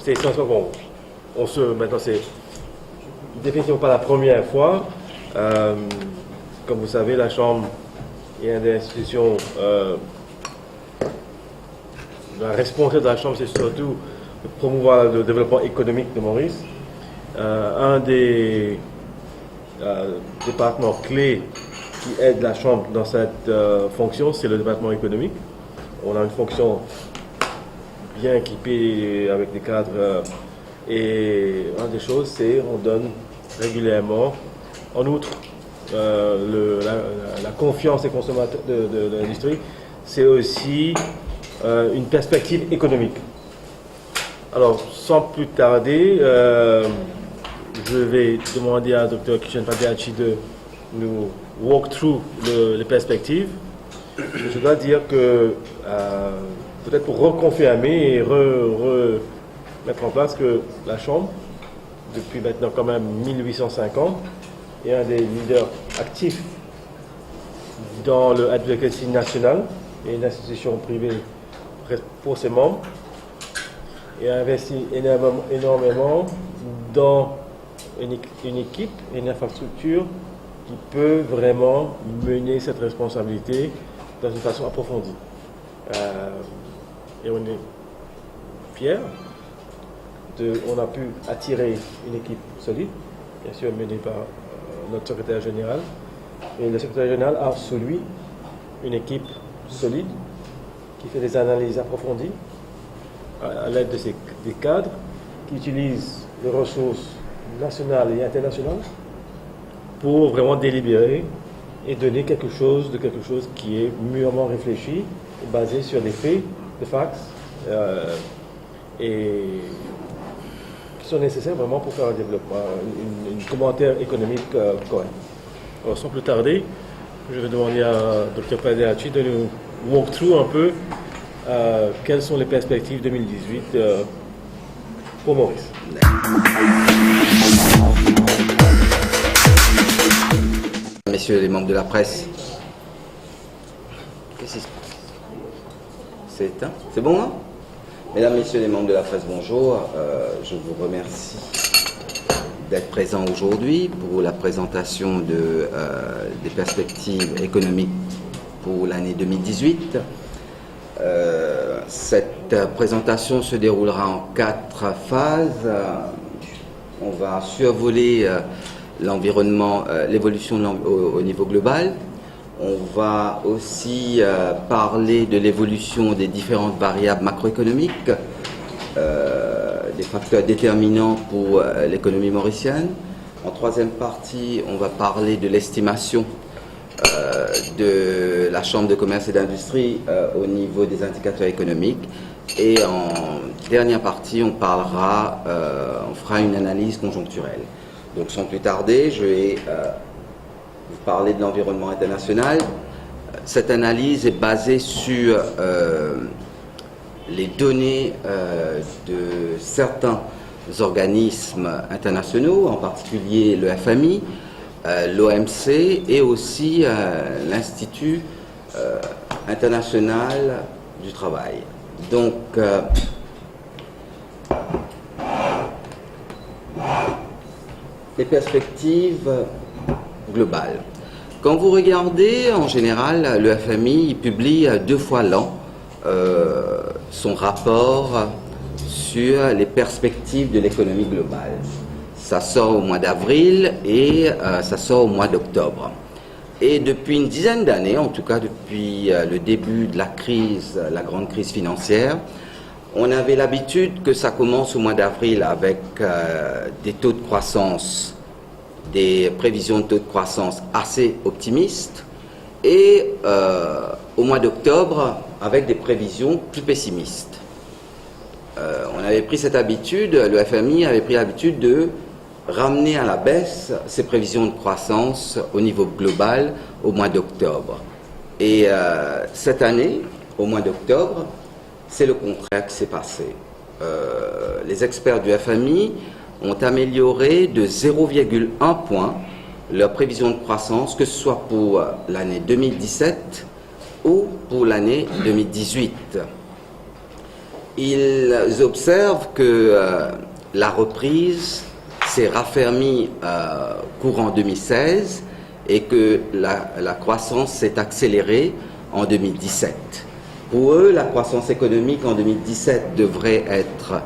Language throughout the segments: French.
c'est essentiel. Bon, maintenant, c'est définitivement pas la première fois. Comme vous savez, la Chambre est une des institutions. La responsabilité de la Chambre, c'est surtout de promouvoir le développement économique de Maurice. Un des départements clés qui aide la Chambre dans cette fonction, c'est le département économique. On a une fonction bien équipée avec des cadres. Et une des choses, c'est qu'on donne régulièrement, en outre, la confiance des consommateurs de l'industrie, c'est aussi une perspective économique. Alors, sans plus tarder, je vais demander à Dr. Kishan Padehachi de nous walk through les perspectives. Je dois dire que, peut-être pour reconfirmer et mettre en place que la Chambre, depuis maintenant quand même 1850, est un des leaders actifs dans le advocacy national et une institution privée pour ses membres, et a investi énormément dans une équipe et une infrastructure qui peut vraiment mener cette responsabilité dans une façon approfondie. Et on est fiers. On a pu attirer une équipe solide, bien sûr menée par notre secrétaire général. Et le secrétaire général a sous lui une équipe solide qui fait des analyses approfondies à l'aide des cadres, qui utilisent les ressources nationales et internationales pour vraiment délibérer et donner quelque chose qui est mûrement réfléchi, basé sur des faits, des facts, et qui sont nécessaires vraiment pour faire un développement, un commentaire économique correct. Alors, sans plus tarder, je vais demander à Dr. Padehachi de nous walk through un peu quelles sont les perspectives 2018 pour Maurice. Messieurs les membres de la presse, qu'est-ce qui se passe? C'est éteint? C'est bon, hein? Mesdames, Messieurs les membres de la presse, bonjour. Je vous remercie d'être présents aujourd'hui pour la présentation des perspectives économiques pour l'année 2018. Cette présentation se déroulera en 4 phases. On va survoler l'environnement, l'évolution au niveau global. On va aussi parler de l'évolution des différentes variables macroéconomiques, des facteurs déterminants pour l'économie mauricienne. En 3e partie, on va parler de l'estimation de la Chambre de commerce et d'industrie au niveau des indicateurs économiques. Et en dernière partie, on fera une analyse conjoncturelle. Donc sans plus tarder, je vais vous parler de l'environnement international. Cette analyse est basée sur les données de certains organismes internationaux, en particulier le FMI, l'OMC et aussi l'Institut international du travail. Donc, les perspectives globales. Quand vous regardez, en général, le FMI il publie 2 fois l'an son rapport sur les perspectives de l'économie globale. Ça sort au mois d'avril et ça sort au mois d'octobre. Et depuis une dizaine d'années, en tout cas depuis le début de la crise, la grande crise financière, on avait l'habitude que ça commence au mois d'avril avec des taux de croissance, des prévisions de taux de croissance assez optimistes, et au mois d'octobre avec des prévisions plus pessimistes. On avait pris cette habitude, le FMI avait pris l'habitude de ramener à la baisse ses prévisions de croissance au niveau global au mois d'octobre. Et cette année, au mois d'octobre, c'est le contraire qui s'est passé. Les experts du FMI ont amélioré de 0,1 point leur prévision de croissance, que ce soit pour l'année 2017 ou pour l'année 2018. ils observent que la reprise s'est raffermie courant 2016 et que la croissance s'est accélérée en 2017. Pour eux, la croissance économique en 2017 devrait être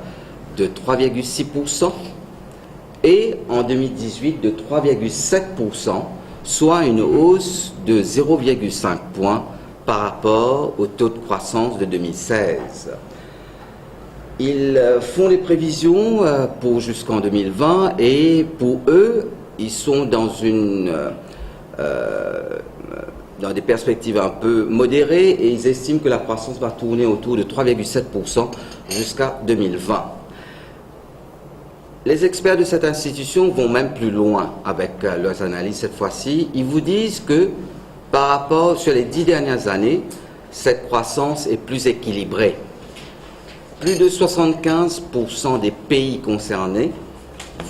de 3,6% et en 2018 de 3,7%, soit une hausse de 0,5 points par rapport au taux de croissance de 2016. Ils font des prévisions pour jusqu'en 2020 et pour eux, ils sont dans des perspectives un peu modérées et ils estiment que la croissance va tourner autour de 3,7% jusqu'à 2020. Les experts de cette institution vont même plus loin avec leurs analyses cette fois-ci. Ils vous disent que par rapport sur les 10 dernières années, cette croissance est plus équilibrée. Plus de 75% des pays concernés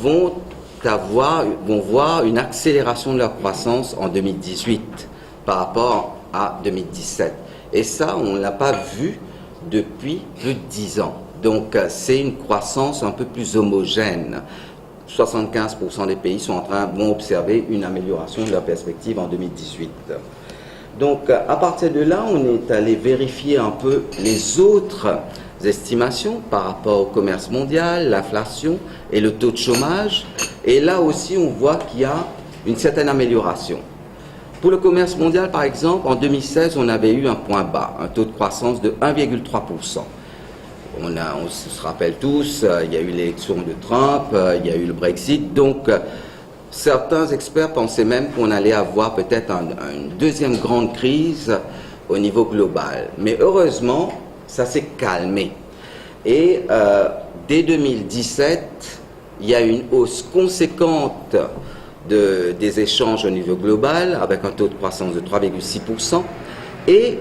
vont voir une accélération de leur croissance en 2018 par rapport à 2017. Et ça, on ne l'a pas vu depuis plus de 10 ans. Donc, c'est une croissance un peu plus homogène. 75% des pays vont observer une amélioration de leur perspective en 2018. Donc, à partir de là, on est allé vérifier un peu les autres estimations par rapport au commerce mondial, l'inflation et le taux de chômage. Et là aussi, on voit qu'il y a une certaine amélioration. Pour le commerce mondial, par exemple, en 2016, on avait eu un point bas, un taux de croissance de 1,3%. On se rappelle tous, il y a eu l'élection de Trump, il y a eu le Brexit. Donc, certains experts pensaient même qu'on allait avoir peut-être une deuxième grande crise au niveau global. Mais heureusement, ça s'est calmé. Et dès 2017, il y a une hausse conséquente des échanges au niveau global, avec un taux de croissance de 3,6%. Et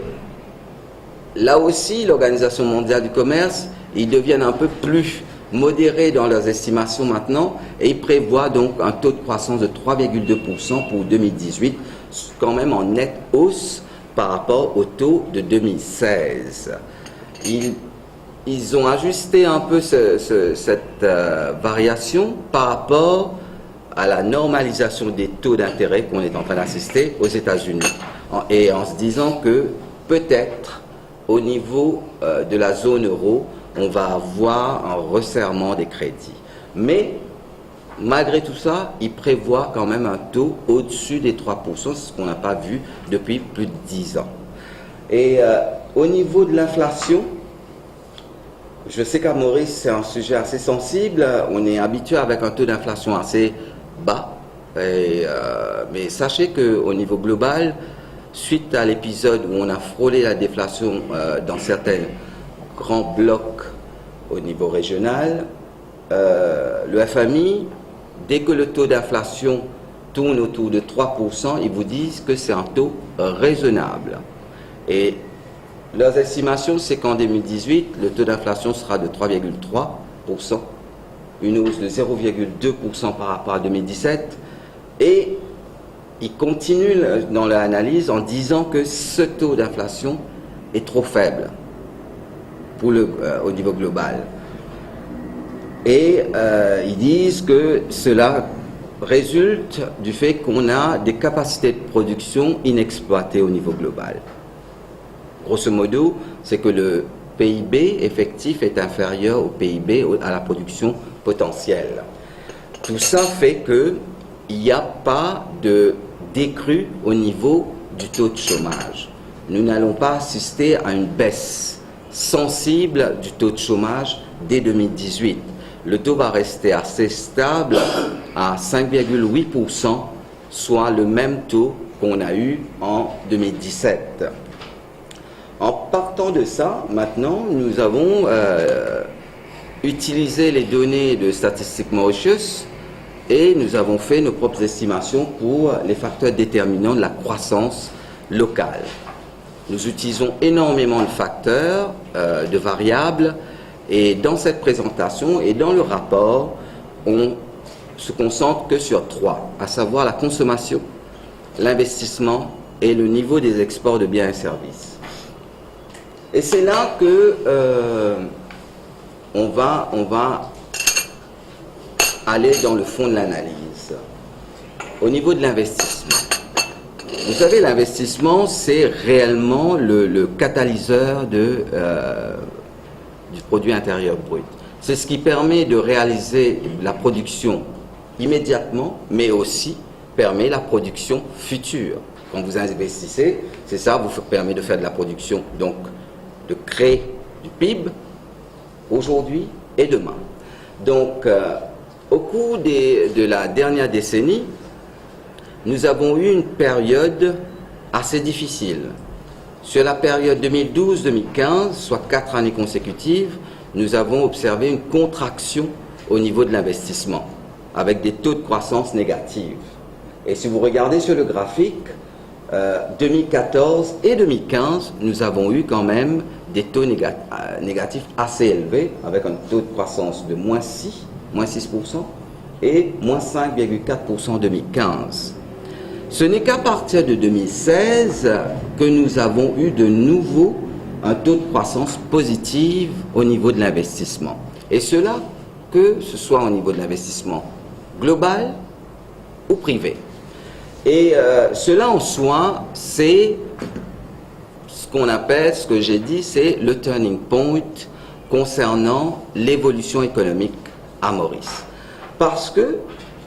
là aussi, l'Organisation mondiale du commerce, ils deviennent un peu plus modérés dans leurs estimations maintenant, et ils prévoient donc un taux de croissance de 3,2% pour 2018, quand même en nette hausse par rapport au taux de 2016. Ils ont ajusté un peu cette variation par rapport à la normalisation des taux d'intérêt qu'on est en train d'assister aux États-Unis. Et en se disant que peut-être au niveau de la zone euro, on va avoir un resserrement des crédits. Mais malgré tout ça, ils prévoient quand même un taux au-dessus des 3%, c'est ce qu'on n'a pas vu depuis plus de 10 ans. Et au niveau de l'inflation, je sais qu'à Maurice, c'est un sujet assez sensible. On est habitué avec un taux d'inflation assez bas. Mais sachez qu'au niveau global, suite à l'épisode où on a frôlé la déflation dans certains grands blocs au niveau régional, le FMI, dès que le taux d'inflation tourne autour de 3%, ils vous disent que c'est un taux raisonnable. Et leurs estimations, c'est qu'en 2018, le taux d'inflation sera de 3,3%, une hausse de 0,2% par rapport à 2017. Et ils continuent dans leur analyse en disant que ce taux d'inflation est trop faible au niveau global. Et ils disent que cela résulte du fait qu'on a des capacités de production inexploitées au niveau global. Grosso modo, c'est que le PIB effectif est inférieur au PIB, à la production potentielle. Tout ça fait qu'il n'y a pas de décrue au niveau du taux de chômage. Nous n'allons pas assister à une baisse sensible du taux de chômage dès 2018. Le taux va rester assez stable à 5,8%, soit le même taux qu'on a eu en 2017. En partant de ça, maintenant, nous avons utilisé les données de Statistics Mauritius et nous avons fait nos propres estimations pour les facteurs déterminants de la croissance locale. Nous utilisons énormément de facteurs, de variables, et dans cette présentation et dans le rapport, on se concentre que sur 3, à savoir la consommation, l'investissement et le niveau des exports de biens et services. Et c'est là que on va aller dans le fond de l'analyse. Au niveau de l'investissement, vous savez, l'investissement, c'est réellement le catalyseur du produit intérieur brut. C'est ce qui permet de réaliser la production immédiatement, mais aussi permet la production future. Quand vous investissez, c'est ça vous permet de faire de la production, donc de créer du PIB aujourd'hui et demain. Donc, au cours de la dernière décennie, nous avons eu une période assez difficile. Sur la période 2012-2015, soit 4 années consécutives, nous avons observé une contraction au niveau de l'investissement, avec des taux de croissance négatifs. Et si vous regardez sur le graphique, 2014 et 2015, nous avons eu quand même des taux négatifs assez élevés, avec un taux de croissance de moins 6%, et moins 5,4% en 2015. Ce n'est qu'à partir de 2016 que nous avons eu de nouveau un taux de croissance positive au niveau de l'investissement. Et cela, que ce soit au niveau de l'investissement global ou privé. Et cela en soi, c'est ce qu'on appelle, ce que j'ai dit, c'est le turning point concernant l'évolution économique à Maurice. Parce que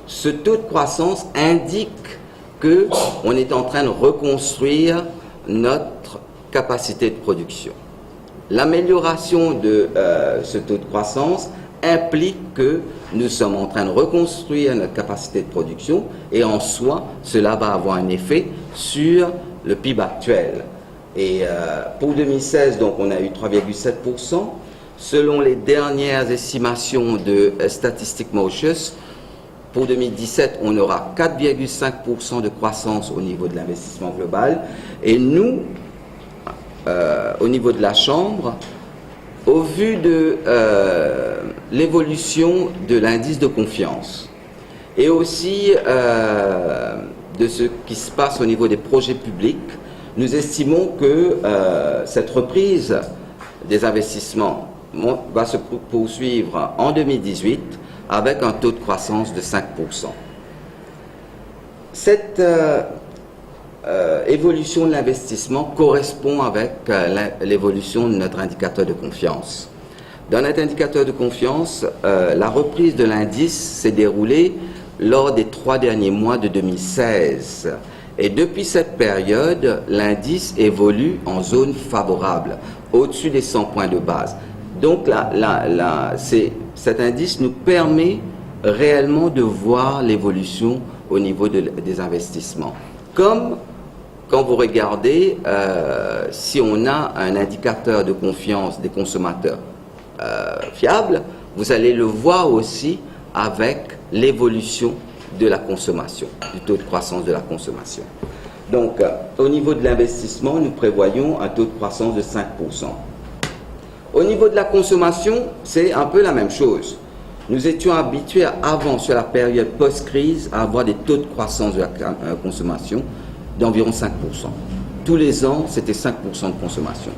ce taux de croissance indique qu'on est en train de reconstruire notre capacité de production. L'amélioration de ce taux de croissance implique que nous sommes en train de reconstruire notre capacité de production et en soi, cela va avoir un effet sur le PIB actuel. Et pour 2016, donc, on a eu 3,7%. Selon les dernières estimations de Statistics Mauritius, pour 2017, on aura 4,5% de croissance au niveau de l'investissement global. Et nous, au niveau de la Chambre, au vu de l'évolution de l'indice de confiance et aussi de ce qui se passe au niveau des projets publics, nous estimons que cette reprise des investissements va se poursuivre en 2018 avec un taux de croissance de 5%. Cette évolution de l'investissement correspond avec l'évolution de notre indicateur de confiance. Dans notre indicateur de confiance, la reprise de l'indice s'est déroulée lors des 3 derniers mois de 2016. Et depuis cette période, l'indice évolue en zone favorable, au-dessus des 100 points de base. Donc cet indice nous permet réellement de voir l'évolution au niveau des investissements. Comme quand vous regardez, si on a un indicateur de confiance des consommateurs fiable, vous allez le voir aussi avec l'évolution de la consommation, du taux de croissance de la consommation. Donc, au niveau de l'investissement, nous prévoyons un taux de croissance de 5%. Au niveau de la consommation, c'est un peu la même chose. Nous étions habitués avant, sur la période post-crise, à avoir des taux de croissance de la consommation d'environ 5%. Tous les ans, c'était 5% de consommation.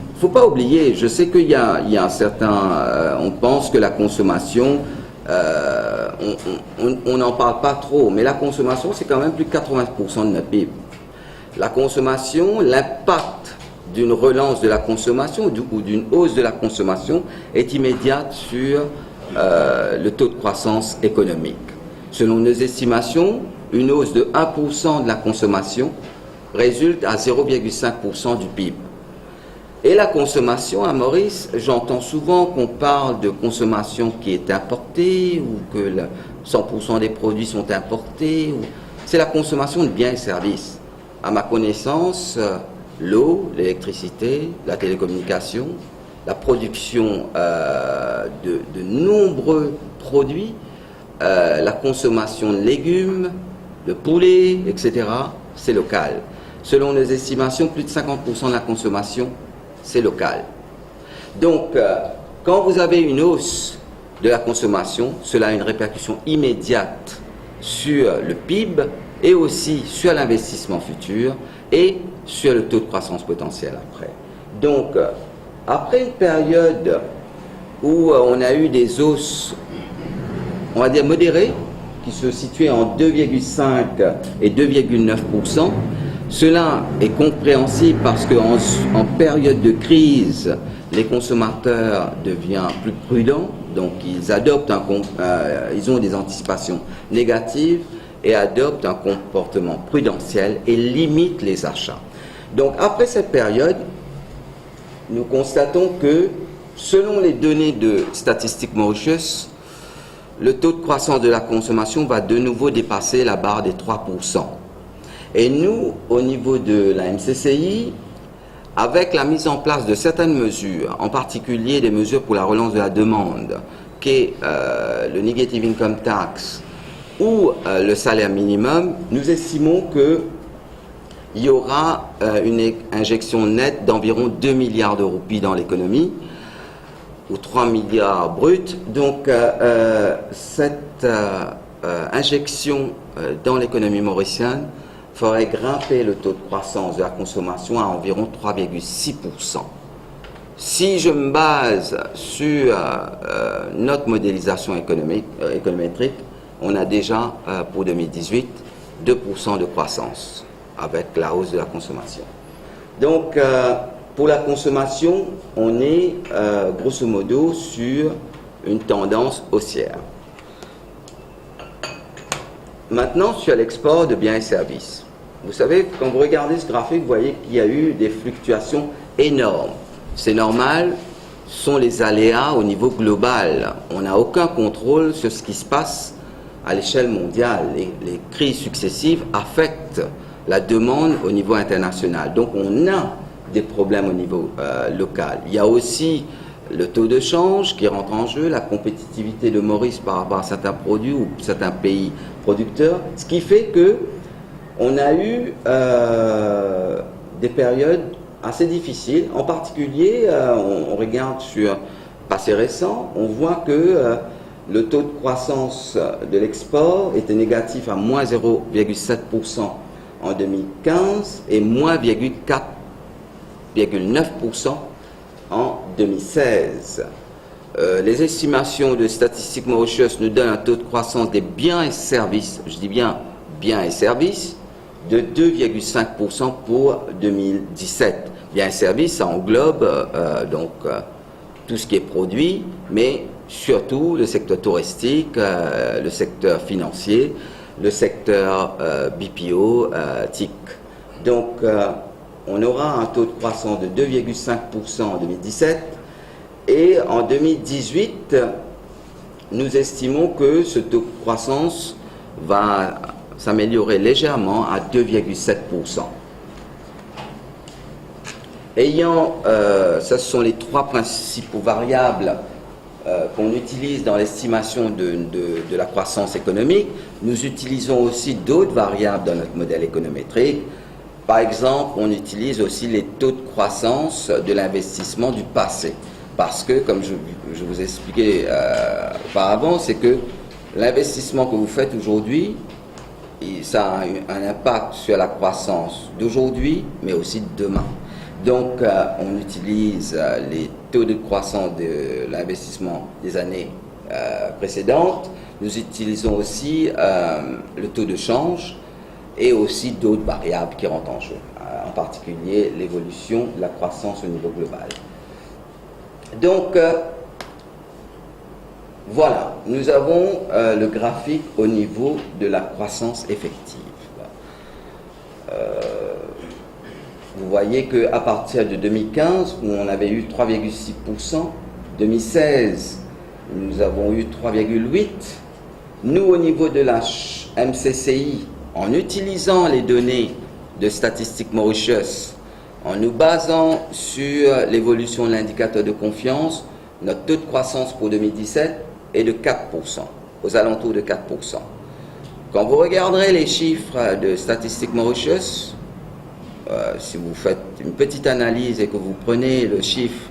Il ne faut pas oublier, je sais qu'il y a un certain... on pense que la consommation, on n'en parle pas trop, mais la consommation, c'est quand même plus de 80% de notre PIB. La consommation, l'impact d'une relance de la consommation ou d'une hausse de la consommation est immédiate sur le taux de croissance économique. Selon nos estimations, une hausse de 1% de la consommation résulte à 0,5% du PIB. Et la consommation à Maurice, j'entends souvent qu'on parle de consommation qui est importée ou que 100% des produits sont importés. C'est la consommation de biens et services. À ma connaissance, l'eau, l'électricité, la télécommunication, la production de nombreux produits, la consommation de légumes, de poulet, etc., c'est local. Selon les estimations, plus de 50% de la consommation, c'est local. Donc, quand vous avez une hausse de la consommation, cela a une répercussion immédiate sur le PIB et aussi sur l'investissement futur et sur le taux de croissance potentiel après. Donc, après une période où on a eu des hausses, on va dire modérées, qui se situaient en 2,5 et 2,9%. Cela est compréhensible parce qu'en période de crise, les consommateurs deviennent plus prudents, donc ils adoptent ils ont des anticipations négatives et adoptent un comportement prudentiel et limitent les achats. Donc après cette période, nous constatons que selon les données de Statistiques Mauritius, le taux de croissance de la consommation va de nouveau dépasser la barre des 3%. Et nous, au niveau de la MCCI, avec la mise en place de certaines mesures, en particulier des mesures pour la relance de la demande, qu'est le Negative Income Tax ou le salaire minimum, nous estimons qu'il y aura une injection nette d'environ 2 milliards de roupies dans l'économie, ou 3 milliards bruts. Donc cette injection dans l'économie mauricienne ferait grimper le taux de croissance de la consommation à environ 3,6%. Si je me base sur notre modélisation économétrique, on a déjà pour 2018 2% de croissance avec la hausse de la consommation. Donc pour la consommation, on est grosso modo sur une tendance haussière. Maintenant, sur l'export de biens et services. Vous savez, quand vous regardez ce graphique, vous voyez qu'il y a eu des fluctuations énormes. C'est normal, ce sont les aléas au niveau global. On n'a aucun contrôle sur ce qui se passe à l'échelle mondiale. Les crises successives affectent la demande au niveau international. Donc on a des problèmes au niveau local. Il y a aussi le taux de change qui rentre en jeu, la compétitivité de Maurice par rapport à certains produits ou certains pays producteurs, ce qui fait que on a eu des périodes assez difficiles. En particulier, on regarde sur le passé récent, on voit que le taux de croissance de l'export était négatif à moins 0,7% en 2015 et moins 4,9% en 2016. Les estimations de Statistiques Mauritius nous donnent un taux de croissance des biens et services, je dis bien biens et services, de 2,5% pour 2017. Biens et services, ça englobe tout ce qui est produit, mais surtout le secteur touristique, le secteur financier, le secteur BPO, TIC. Donc, on aura un taux de croissance de 2,5% en 2017 et en 2018, nous estimons que ce taux de croissance va s'améliorer légèrement à 2,7%. Ce sont les trois principaux variables qu'on utilise dans l'estimation de la croissance économique. Nous utilisons aussi d'autres variables dans notre modèle économétrique. Par exemple, on utilise aussi les taux de croissance de l'investissement du passé. Parce que, comme je vous ai expliqué auparavant, c'est que l'investissement que vous faites aujourd'hui, ça a un impact sur la croissance d'aujourd'hui, mais aussi de demain. Donc, on utilise les taux de croissance de l'investissement des années précédentes. Nous utilisons aussi le taux de change et aussi d'autres variables qui rentrent en jeu, en particulier l'évolution de la croissance au niveau global. Donc, voilà, nous avons le graphique au niveau de la croissance effective. Vous voyez qu'à partir de 2015, où on avait eu 3,6%, 2016, nous avons eu 3,8%. Nous, au niveau de la MCCI, en utilisant les données de Statistiques Mauritius, en nous basant sur l'évolution de l'indicateur de confiance, notre taux de croissance pour 2017 est de 4%, aux alentours de 4%. Quand vous regarderez les chiffres de Statistiques Mauritius, si vous faites une petite analyse et que vous prenez le chiffre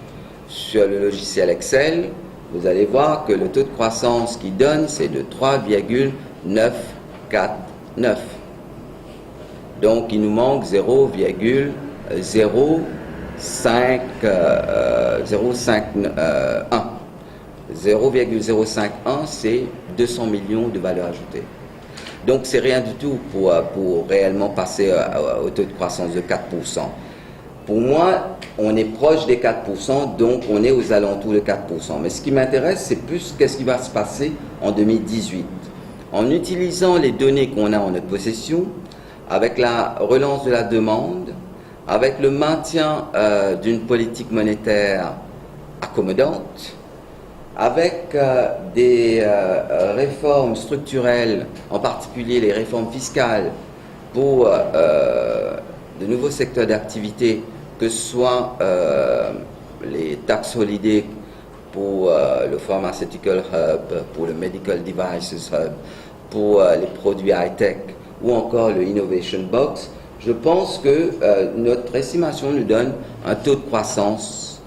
sur le logiciel Excel, vous allez voir que le taux de croissance qu'il donne, c'est de 3,949. Donc, il nous manque 0,051. 0,051, c'est 200 millions de valeur ajoutée. Donc c'est rien du tout pour réellement passer au taux de croissance de 4%. Pour moi, on est proche des 4%, donc on est aux alentours de 4%. Mais ce qui m'intéresse, c'est plus qu'est-ce qui va se passer en 2018. En utilisant les données qu'on a en notre possession, avec la relance de la demande, avec le maintien d'une politique monétaire accommodante, avec des réformes structurelles, en particulier les réformes fiscales pour de nouveaux secteurs d'activité, que ce soit les taxes holiday pour le Pharmaceutical Hub, pour le Medical Devices Hub, pour les produits high-tech ou encore le Innovation Box, je pense que notre estimation nous donne un taux de croissance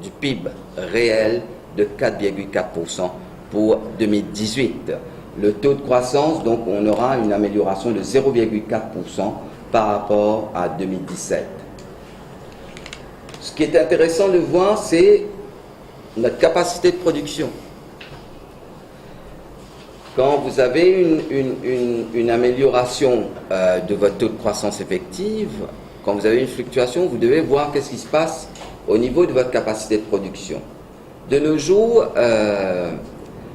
du PIB réel de 4,4% pour 2018. Le taux de croissance, donc on aura une amélioration de 0,4% par rapport à 2017. Ce qui est intéressant de voir, c'est notre capacité de production. Quand vous avez une amélioration de votre taux de croissance effective, quand vous avez une fluctuation, vous devez voir qu'est-ce qui se passe au niveau de votre capacité de production. De nos jours,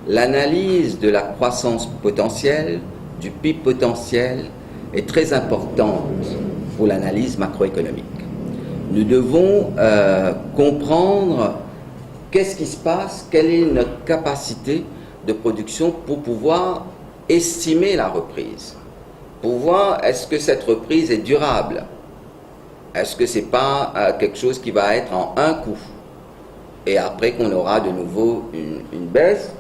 l'analyse de la croissance potentielle, du PIB potentiel, est très importante pour l'analyse macroéconomique. Nous devons comprendre qu'est-ce qui se passe, quelle est notre capacité de production pour pouvoir estimer la reprise, pour voir est-ce que cette reprise est durable, est-ce que ce n'est pas quelque chose qui va être en un coup, et après qu'on aura de nouveau une baisse.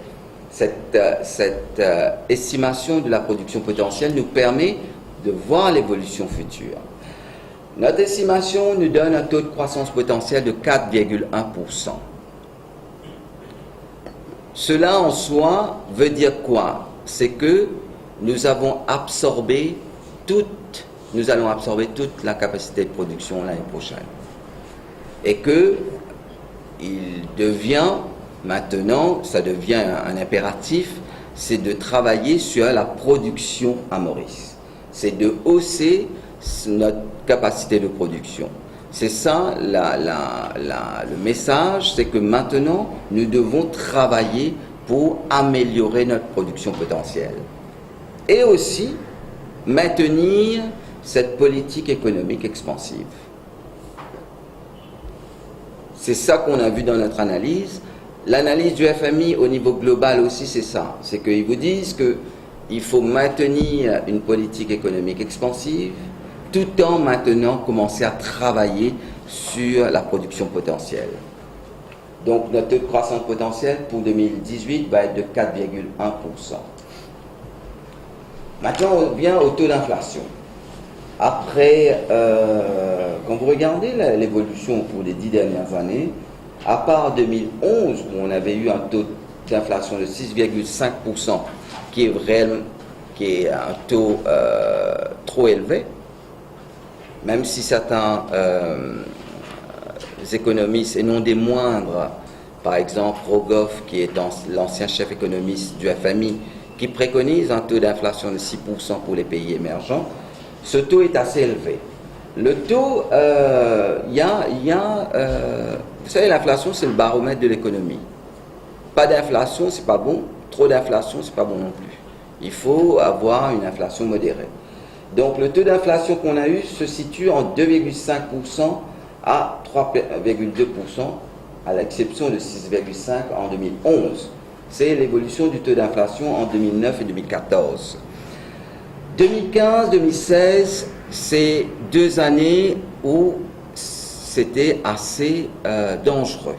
Cette estimation de la production potentielle nous permet de voir l'évolution future. Notre estimation nous donne un taux de croissance potentiel de 4,1%. Cela en soi veut dire quoi? C'est que nous allons absorber toute la capacité de production l'année prochaine. Et que il devient maintenant, ça devient un impératif, c'est de travailler sur la production à Maurice. C'est de hausser notre capacité de production. C'est ça le message, c'est que maintenant, nous devons travailler pour améliorer notre production potentielle. Et aussi, maintenir cette politique économique expansive. C'est ça qu'on a vu dans notre analyse. L'analyse du FMI au niveau global aussi, c'est ça. C'est qu'ils vous disent qu'il faut maintenir une politique économique expansive, tout en maintenant commencer à travailler sur la production potentielle. Donc notre taux de croissance potentielle pour 2018 va être de 4,1%. Maintenant, on vient au taux d'inflation. Après, quand vous regardez l'évolution pour les 10 dernières années, à part 2011, où on avait eu un taux d'inflation de 6,5%, qui est un taux trop élevé, même si certains économistes, et non des moindres, par exemple Rogoff, qui est l'ancien chef économiste du FMI, qui préconise un taux d'inflation de 6% pour les pays émergents, ce taux est assez élevé. Le taux, vous savez, l'inflation, c'est le baromètre de l'économie. Pas d'inflation, c'est pas bon. Trop d'inflation, c'est pas bon non plus. Il faut avoir une inflation modérée. Donc, le taux d'inflation qu'on a eu se situe en 2,5% à 3,2%, à l'exception de 6,5% en 2011. C'est l'évolution du taux d'inflation en 2009 et 2014. 2015-2016, c'est 2 années où c'était assez dangereux.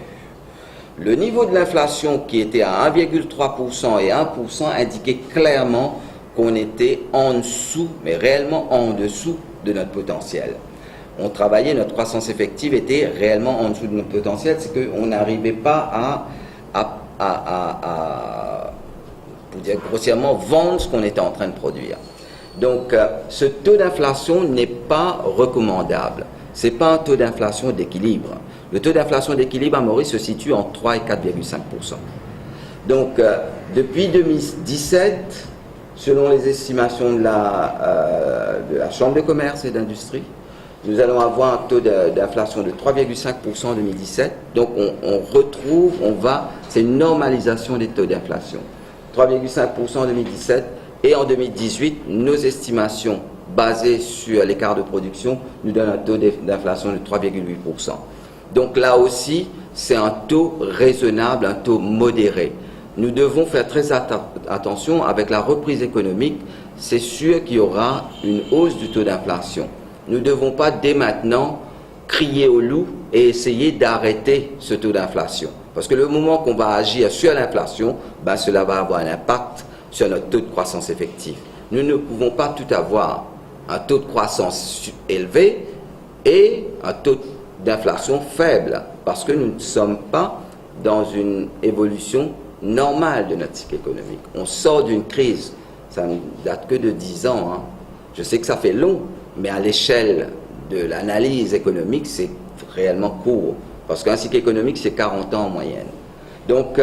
Le niveau de l'inflation qui était à 1,3% et 1% indiquait clairement qu'on était en dessous, mais réellement en dessous de notre potentiel. On travaillait, notre croissance effective était réellement en dessous de notre potentiel, c'est qu'on n'arrivait pas pour dire grossièrement, vendre ce qu'on était en train de produire. Donc, ce taux d'inflation n'est pas recommandable. Ce n'est pas un taux d'inflation d'équilibre. Le taux d'inflation d'équilibre à Maurice se situe entre 3 et 4,5%. Donc, depuis 2017, selon les estimations de la Chambre de commerce et d'industrie, nous allons avoir un taux d'inflation de 3,5% en 2017. Donc, c'est une normalisation des taux d'inflation. 3,5% en 2017. Et en 2018, nos estimations basées sur l'écart de production nous donnent un taux d'inflation de 3,8%. Donc là aussi, c'est un taux raisonnable, un taux modéré. Nous devons faire très attention avec la reprise économique. C'est sûr qu'il y aura une hausse du taux d'inflation. Nous ne devons pas dès maintenant crier au loup et essayer d'arrêter ce taux d'inflation. Parce que le moment qu'on va agir sur l'inflation, cela va avoir un impact sur notre taux de croissance effective. Nous ne pouvons pas tout avoir, un taux de croissance élevé et un taux d'inflation faible, parce que nous ne sommes pas dans une évolution normale de notre cycle économique. On sort d'une crise, ça ne date que de 10 ans. Hein. Je sais que ça fait long, mais à l'échelle de l'analyse économique, c'est réellement court, parce qu'un cycle économique, c'est 40 ans en moyenne. Donc,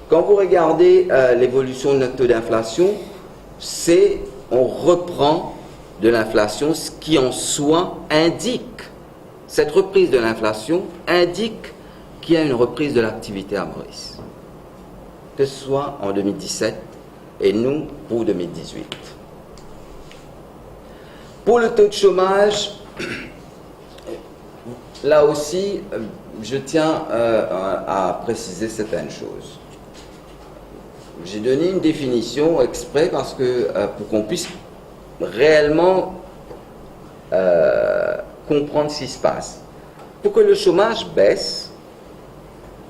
quand vous regardez l'évolution de notre taux d'inflation, on reprend de l'inflation, ce qui en soi indique, cette reprise de l'inflation indique qu'il y a une reprise de l'activité à Maurice, que ce soit en 2017 et nous pour 2018. Pour le taux de chômage, là aussi, je tiens à préciser certaines choses. J'ai donné une définition exprès parce que pour qu'on puisse réellement comprendre ce qui se passe. Pour que le chômage baisse,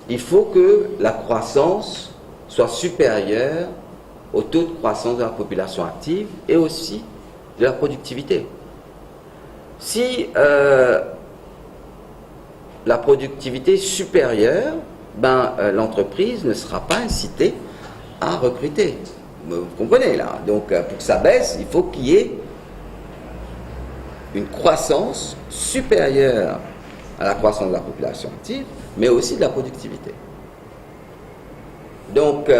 il faut que la croissance soit supérieure au taux de croissance de la population active et aussi de la productivité. Si la productivité est supérieure, l'entreprise ne sera pas incitée à recruter. Vous comprenez là? Donc pour que ça baisse, il faut qu'il y ait une croissance supérieure à la croissance de la population active, mais aussi de la productivité. Donc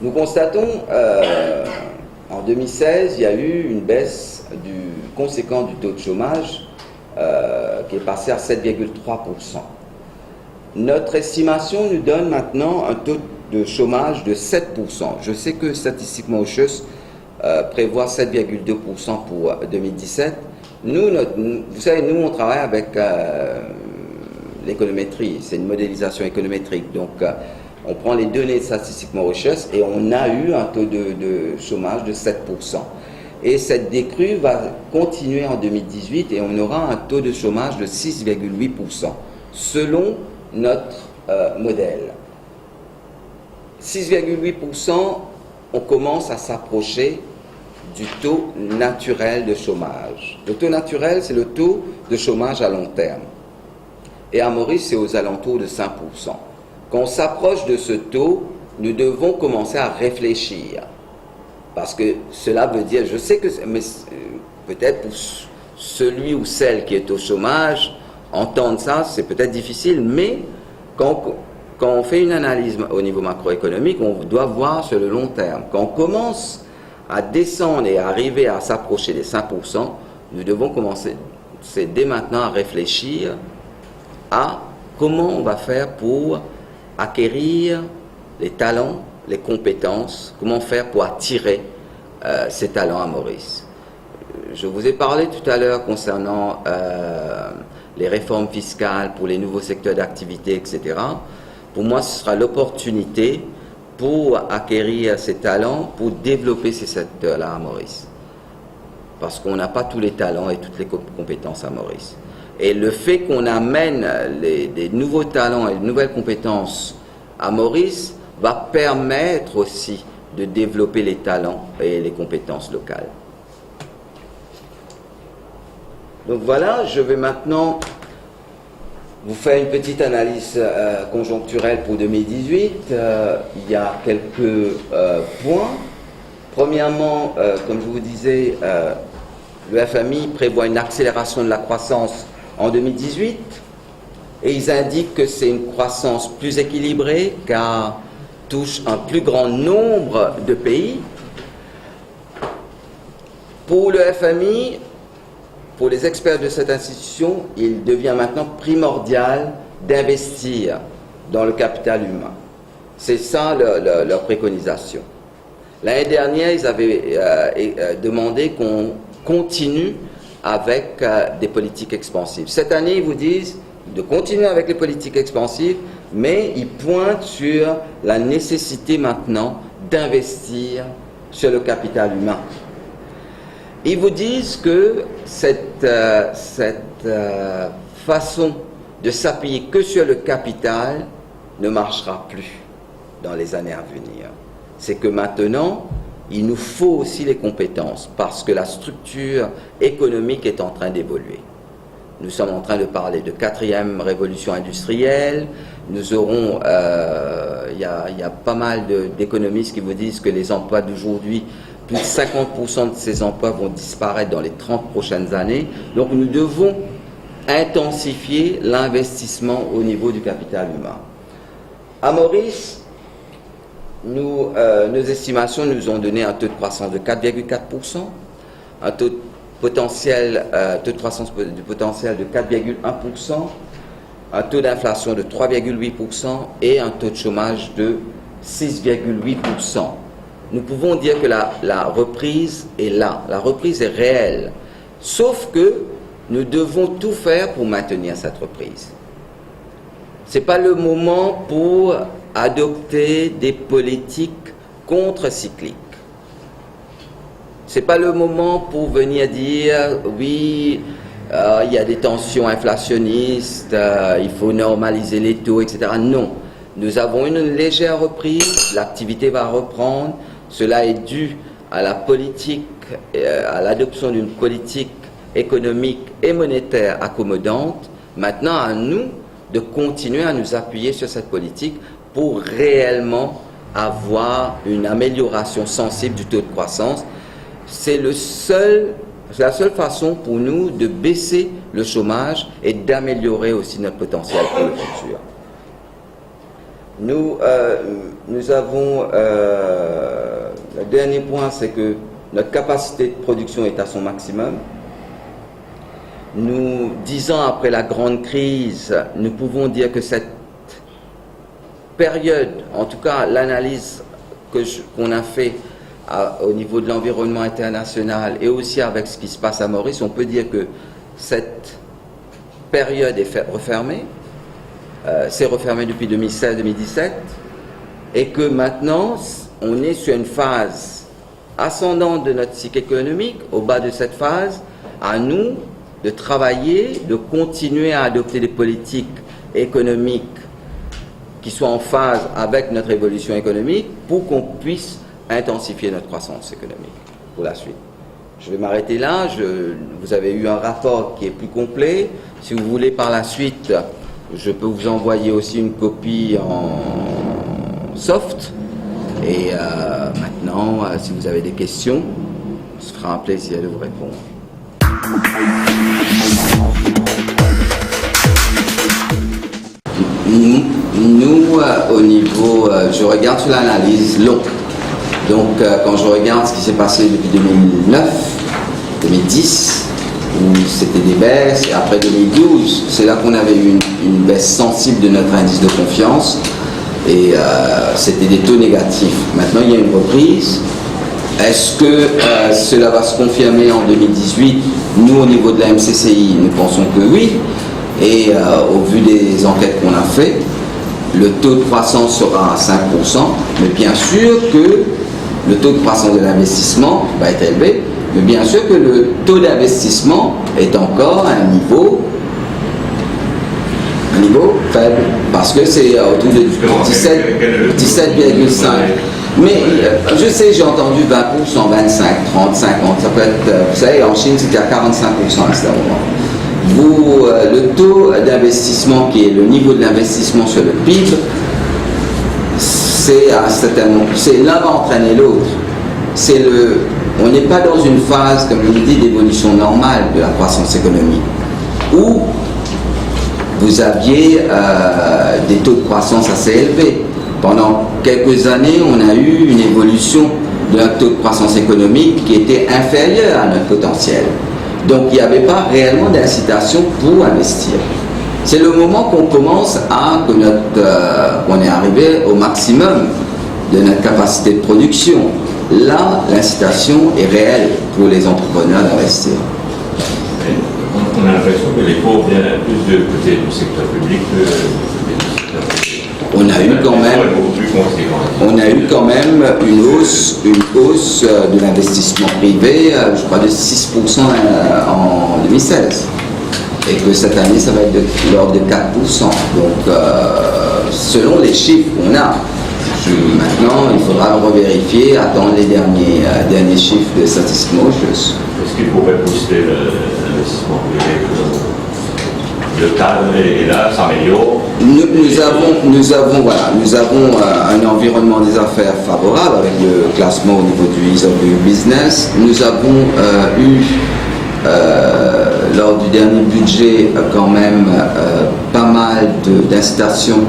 nous constatons en 2016, il y a eu une baisse conséquente du taux de chômage qui est passé à 7,3%. Notre estimation nous donne maintenant un taux de chômage de 7%. Je sais que statistiquement Auchus prévoit 7,2% pour 2017. Vous savez, nous on travaille avec l'économétrie, c'est une modélisation économétrique. Donc on prend les données statistiquement Auchus et on a eu un taux de chômage de 7%. Et cette décrue va continuer en 2018 et on aura un taux de chômage de 6,8% selon notre modèle. 6,8%, on commence à s'approcher du taux naturel de chômage. Le taux naturel, c'est le taux de chômage à long terme. Et à Maurice, c'est aux alentours de 5%. Quand on s'approche de ce taux, nous devons commencer à réfléchir. Parce que cela veut dire, je sais que, mais peut-être pour celui ou celle qui est au chômage, entendre ça, c'est peut-être difficile, mais quand on fait une analyse au niveau macroéconomique, on doit voir sur le long terme. Quand on commence à descendre et à arriver à s'approcher des 5%, nous devons commencer, c'est dès maintenant, à réfléchir à comment on va faire pour acquérir les talents, les compétences, comment faire pour attirer ces talents à Maurice. Je vous ai parlé tout à l'heure concernant les réformes fiscales pour les nouveaux secteurs d'activité, etc. Pour moi, ce sera l'opportunité pour acquérir ces talents, pour développer ces secteurs-là à Maurice. Parce qu'on n'a pas tous les talents et toutes les compétences à Maurice. Et le fait qu'on amène des nouveaux talents et de nouvelles compétences à Maurice va permettre aussi de développer les talents et les compétences locales. Donc voilà, je vais maintenant vous faire une petite analyse conjoncturelle pour 2018. Il y a quelques points. Premièrement, comme je vous disais, le FMI prévoit une accélération de la croissance en 2018. et ils indiquent que c'est une croissance plus équilibrée car touche un plus grand nombre de pays. Pour le FMI, pour les experts de cette institution, il devient maintenant primordial d'investir dans le capital humain. C'est ça leur préconisation. L'année dernière, ils avaient demandé qu'on continue avec des politiques expansives. Cette année, ils vous disent de continuer avec les politiques expansives, mais ils pointent sur la nécessité maintenant d'investir sur le capital humain. Ils vous disent que cette façon de s'appuyer que sur le capital ne marchera plus dans les années à venir. C'est que maintenant, il nous faut aussi les compétences parce que la structure économique est en train d'évoluer. Nous sommes en train de parler de 4e révolution industrielle. Nous aurons, il y a pas mal d'économistes qui vous disent que les emplois d'aujourd'hui, plus de 50% de ces emplois vont disparaître dans les 30 prochaines années. Donc nous devons intensifier l'investissement au niveau du capital humain. À Maurice, nos estimations nous ont donné un taux de croissance de 4,4%, un taux de croissance du potentiel de 4,1%, un taux d'inflation de 3,8% et un taux de chômage de 6,8%. Nous pouvons dire que la reprise est là, la reprise est réelle, sauf que nous devons tout faire pour maintenir cette reprise. Ce n'est pas le moment pour adopter des politiques contre-cycliques. Ce n'est pas le moment pour venir dire oui, il y a des tensions inflationnistes, il faut normaliser les taux, etc. Non, nous avons une légère reprise, l'activité va reprendre. Cela est dû à la politique, à l'adoption d'une politique économique et monétaire accommodante. Maintenant, à nous de continuer à nous appuyer sur cette politique pour réellement avoir une amélioration sensible du taux de croissance. C'est la seule façon pour nous de baisser le chômage et d'améliorer aussi notre potentiel pour le futur. Nous avons, le dernier point, c'est que notre capacité de production est à son maximum. 10 ans après la grande crise, nous pouvons dire que cette période, en tout cas l'analyse qu'on a fait au niveau de l'environnement international et aussi avec ce qui se passe à Maurice, on peut dire que cette période est refermée. C'est refermé depuis 2016-2017 et que maintenant on est sur une phase ascendante de notre cycle économique. Au bas de cette phase, à nous de travailler, de continuer à adopter des politiques économiques qui soient en phase avec notre évolution économique pour qu'on puisse intensifier notre croissance économique pour la suite. Je vais m'arrêter là. Vous avez eu un rapport qui est plus complet. Si vous voulez par la suite, je peux vous envoyer aussi une copie en soft. Et maintenant, si vous avez des questions, ce sera un plaisir de vous répondre. Nous, au niveau, je regarde sur l'analyse long. Donc, quand je regarde ce qui s'est passé depuis 2009, 2010, où c'était des baisses, et après 2012, c'est là qu'on avait eu une baisse sensible de notre indice de confiance, et c'était des taux négatifs. Maintenant, il y a une reprise. Est-ce que cela va se confirmer en 2018? Nous, au niveau de la MCCI, nous pensons que oui, et au vu des enquêtes qu'on a faites, le taux de croissance sera à 5%, mais bien sûr que le taux de croissance de l'investissement va être élevé, mais bien sûr que le taux d'investissement est encore à un niveau faible, parce que c'est autour de 17,5. Mais je sais, j'ai entendu 20%, 25, 30, 50, ça peut être, vous savez, en Chine c'était à 45% à ce moment. Le taux d'investissement qui est le niveau de l'investissement sur le PIB, c'est l'un va entraîner l'autre. On n'est pas dans une phase, comme je vous dis, d'évolution normale de la croissance économique, où vous aviez des taux de croissance assez élevés. Pendant quelques années, on a eu une évolution d'un taux de croissance économique qui était inférieur à notre potentiel. Donc il n'y avait pas réellement d'incitation pour investir. C'est le moment qu'on commence qu'on est arrivé au maximum de notre capacité de production. Là, l'incitation est réelle pour les entrepreneurs d'investir. On a l'impression que l'effort vient plus de côté du secteur public que du secteur privé. On a eu quand même une hausse de l'investissement privé, je crois de 6% en 2016. Et que cette année, ça va être de l'ordre de 4%. Donc, selon les chiffres qu'on a, maintenant, il faudra revérifier, attendre les derniers chiffres de statistiques Motius. Est-ce qu'il pourrait pousser l'investissement privé? Le cadre est là, s'améliore. Nous avons un environnement des affaires favorable avec le classement au niveau du Ease of Doing Business. Nous avons eu, lors du dernier budget, quand même pas mal d'incitations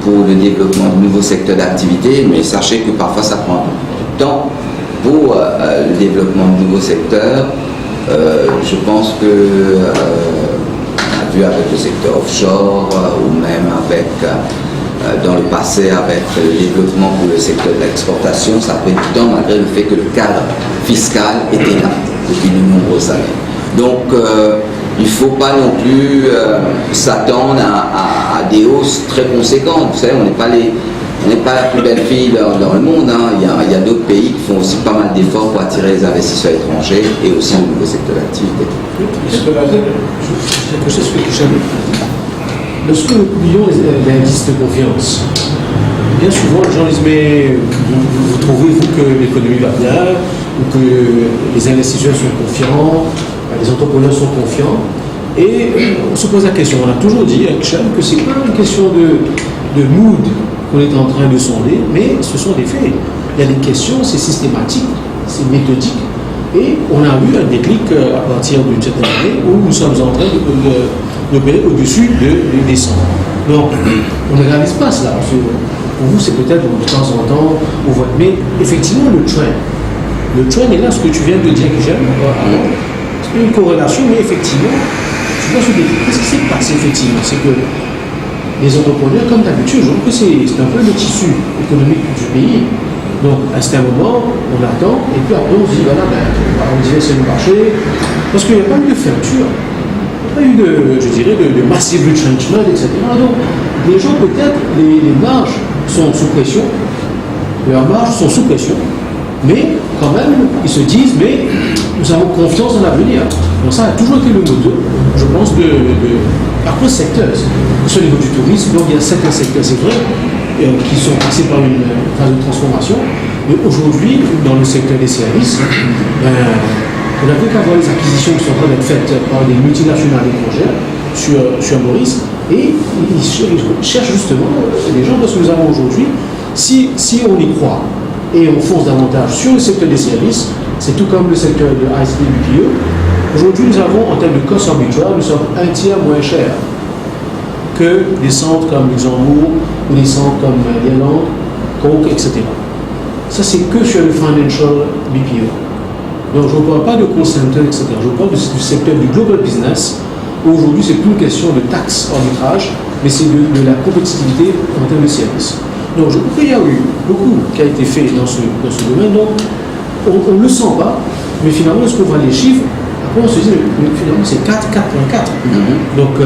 pour le développement de nouveaux secteurs d'activité, mais sachez que parfois ça prend du temps pour le développement de nouveaux secteurs. Je pense que vu avec le secteur offshore ou même avec, dans le passé, avec le développement pour le secteur de l'exportation, ça a pris du temps malgré le fait que le cadre fiscal était là depuis de nombreuses années. Donc, il ne faut pas non plus s'attendre à des hausses très conséquentes. Vous savez, on n'est pas la plus belle fille dans le monde. Hein. Il y a d'autres pays qui font aussi pas mal d'efforts pour attirer les investisseurs étrangers et aussi de nouveaux secteurs d'activité. Lorsque nous publions l'indice de confiance, bien souvent les gens disent mais vous trouvez-vous que l'économie va bien ou que les investisseurs sont confiants, les entrepreneurs sont confiants, et on se pose la question, on a toujours dit avec Cham que c'est pas une question de mood qu'on est en train de sonder, mais ce sont des faits. Il y a des questions, c'est systématique, c'est méthodique, et on a eu un déclic à partir d'une certaine année où nous sommes en train de payer au-dessus des 100. Donc, on ne réalise pas cela. Pour vous, c'est peut-être de temps en temps, mais effectivement, le trend est là, ce que tu viens de dire, que j'aime. C'est une corrélation, mais effectivement, tu vois ce déclic. Qu'est-ce qui s'est passé, effectivement? C'est que les entrepreneurs, comme d'habitude, je trouve que c'est un peu le tissu économique du pays. Donc, à un moment, on attend, et puis après, on se dit, voilà, on dirait c'est le marché, parce qu'il n'y a pas eu de fermeture, il n'y a pas eu de massive retrenchment, etc. Donc, les gens, peut-être, les marges sont sous pression, leurs marges sont sous pression, mais quand même, ils se disent, mais nous avons confiance dans l'avenir. Donc, ça a toujours été le moteur, je pense, après secteurs, au niveau du tourisme, donc il y a certains secteurs, c'est vrai, qui sont passés par une phase de transformation. Mais aujourd'hui, dans le secteur des services, on n'a qu'à voir les acquisitions qui sont en train d'être faites par des multinationales étrangères sur Maurice, et ils cherchent justement les gens, parce que nous avons aujourd'hui, si on y croit et on fonce davantage sur le secteur des services, c'est tout comme le secteur de ICT BPO. Aujourd'hui, nous avons, en termes de cost arbitrage, nous sommes un tiers moins chers que des centres comme Luxembourg ou des centres comme l'Irlande, Coke, etc. Ça, c'est que sur le financial BPO. Donc, je ne parle pas de call center, etc. Je parle du secteur du global business, où aujourd'hui, c'est plus une question de taxe arbitrage, mais c'est de la compétitivité en termes de services. Donc, je trouve qu'il y a eu beaucoup qui a été fait dans ce domaine. Donc, on ne le sent pas, mais finalement, lorsqu'on voit les chiffres, après on se dit, mais finalement, c'est 4,4. Donc,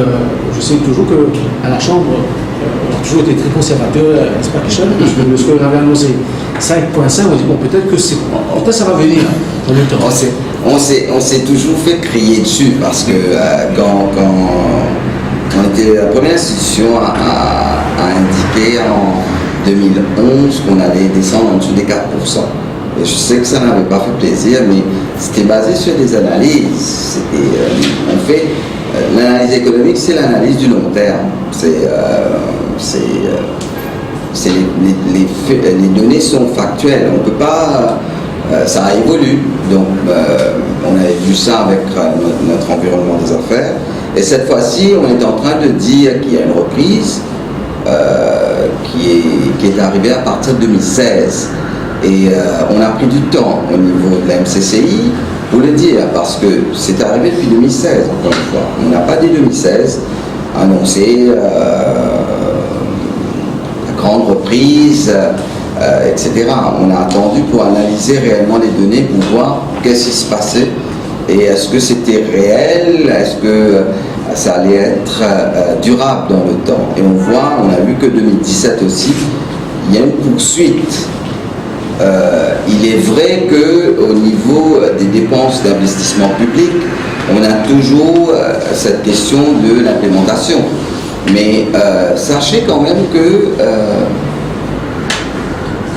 je sais toujours qu'à la Chambre, on a toujours été très conservateur, n'est-ce pas, Michel? Parce que lorsqu'on avait annoncé 5,5, on dit, bon, peut-être ça va venir dans le temps. On s'est toujours fait crier dessus, parce que quand on était la première institution à indiquer en 2011 qu'on allait descendre en dessous des 4%. Et je sais que ça n'avait pas fait plaisir, mais c'était basé sur des analyses. En fait, l'analyse économique, c'est l'analyse du long terme. Les données sont factuelles. On ne peut pas... ça évolue. Donc, on avait vu ça avec notre environnement des affaires. Et cette fois-ci, on est en train de dire qu'il y a une reprise qui est arrivée à partir de 2016. Et on a pris du temps au niveau de la MCCI pour le dire, parce que c'est arrivé depuis 2016, encore une fois. On n'a pas dit 2016, annoncé la grande reprise, etc. On a attendu pour analyser réellement les données, pour voir qu'est-ce qui se passait et est-ce que c'était réel, est-ce que ça allait être durable dans le temps. Et on a vu que 2017 aussi, il y a une poursuite. Il est vrai qu'au niveau des dépenses d'investissement public, on a toujours cette question de l'implémentation. Mais sachez quand même que,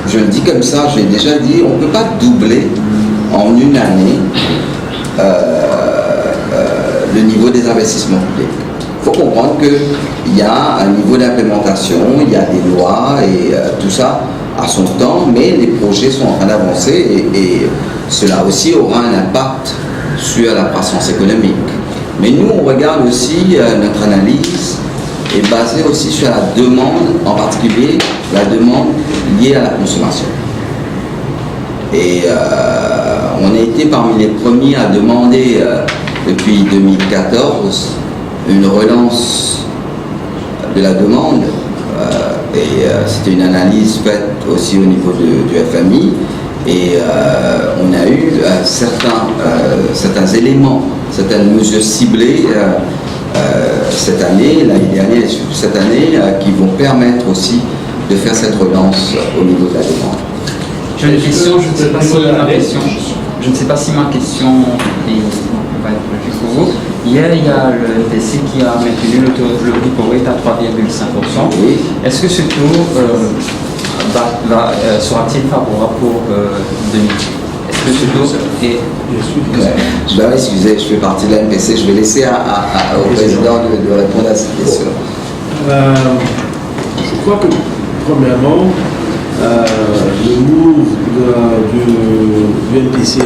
je le dis comme ça, j'ai déjà dit, on ne peut pas doubler en une année le niveau des investissements publics. Il faut comprendre qu'il y a un niveau d'implémentation, il y a des lois et tout ça à son temps, mais les projets sont en train d'avancer et cela aussi aura un impact sur la croissance économique. Mais nous, on regarde aussi, notre analyse est basée aussi sur la demande, en particulier la demande liée à la consommation. Et on a été parmi les premiers à demander depuis 2014 une relance de la demande. C'était une analyse faite aussi au niveau du FMI et on a eu certains éléments, certaines mesures ciblées cette année, l'année dernière et surtout cette année qui vont permettre aussi de faire cette relance au niveau de la demande. J'ai une question, je ne sais pas si ma question va être logique pour vous. Hier, il y a le MPC qui a maintenu le repo rate à 3,5%. Oui. Est-ce que ce taux sera-t-il favorable pour 2000? Est-ce que ce taux est... Ben, excusez, je fais partie de la MPC, je vais laisser au président de répondre à cette question. Je crois que, premièrement, le move du NPC et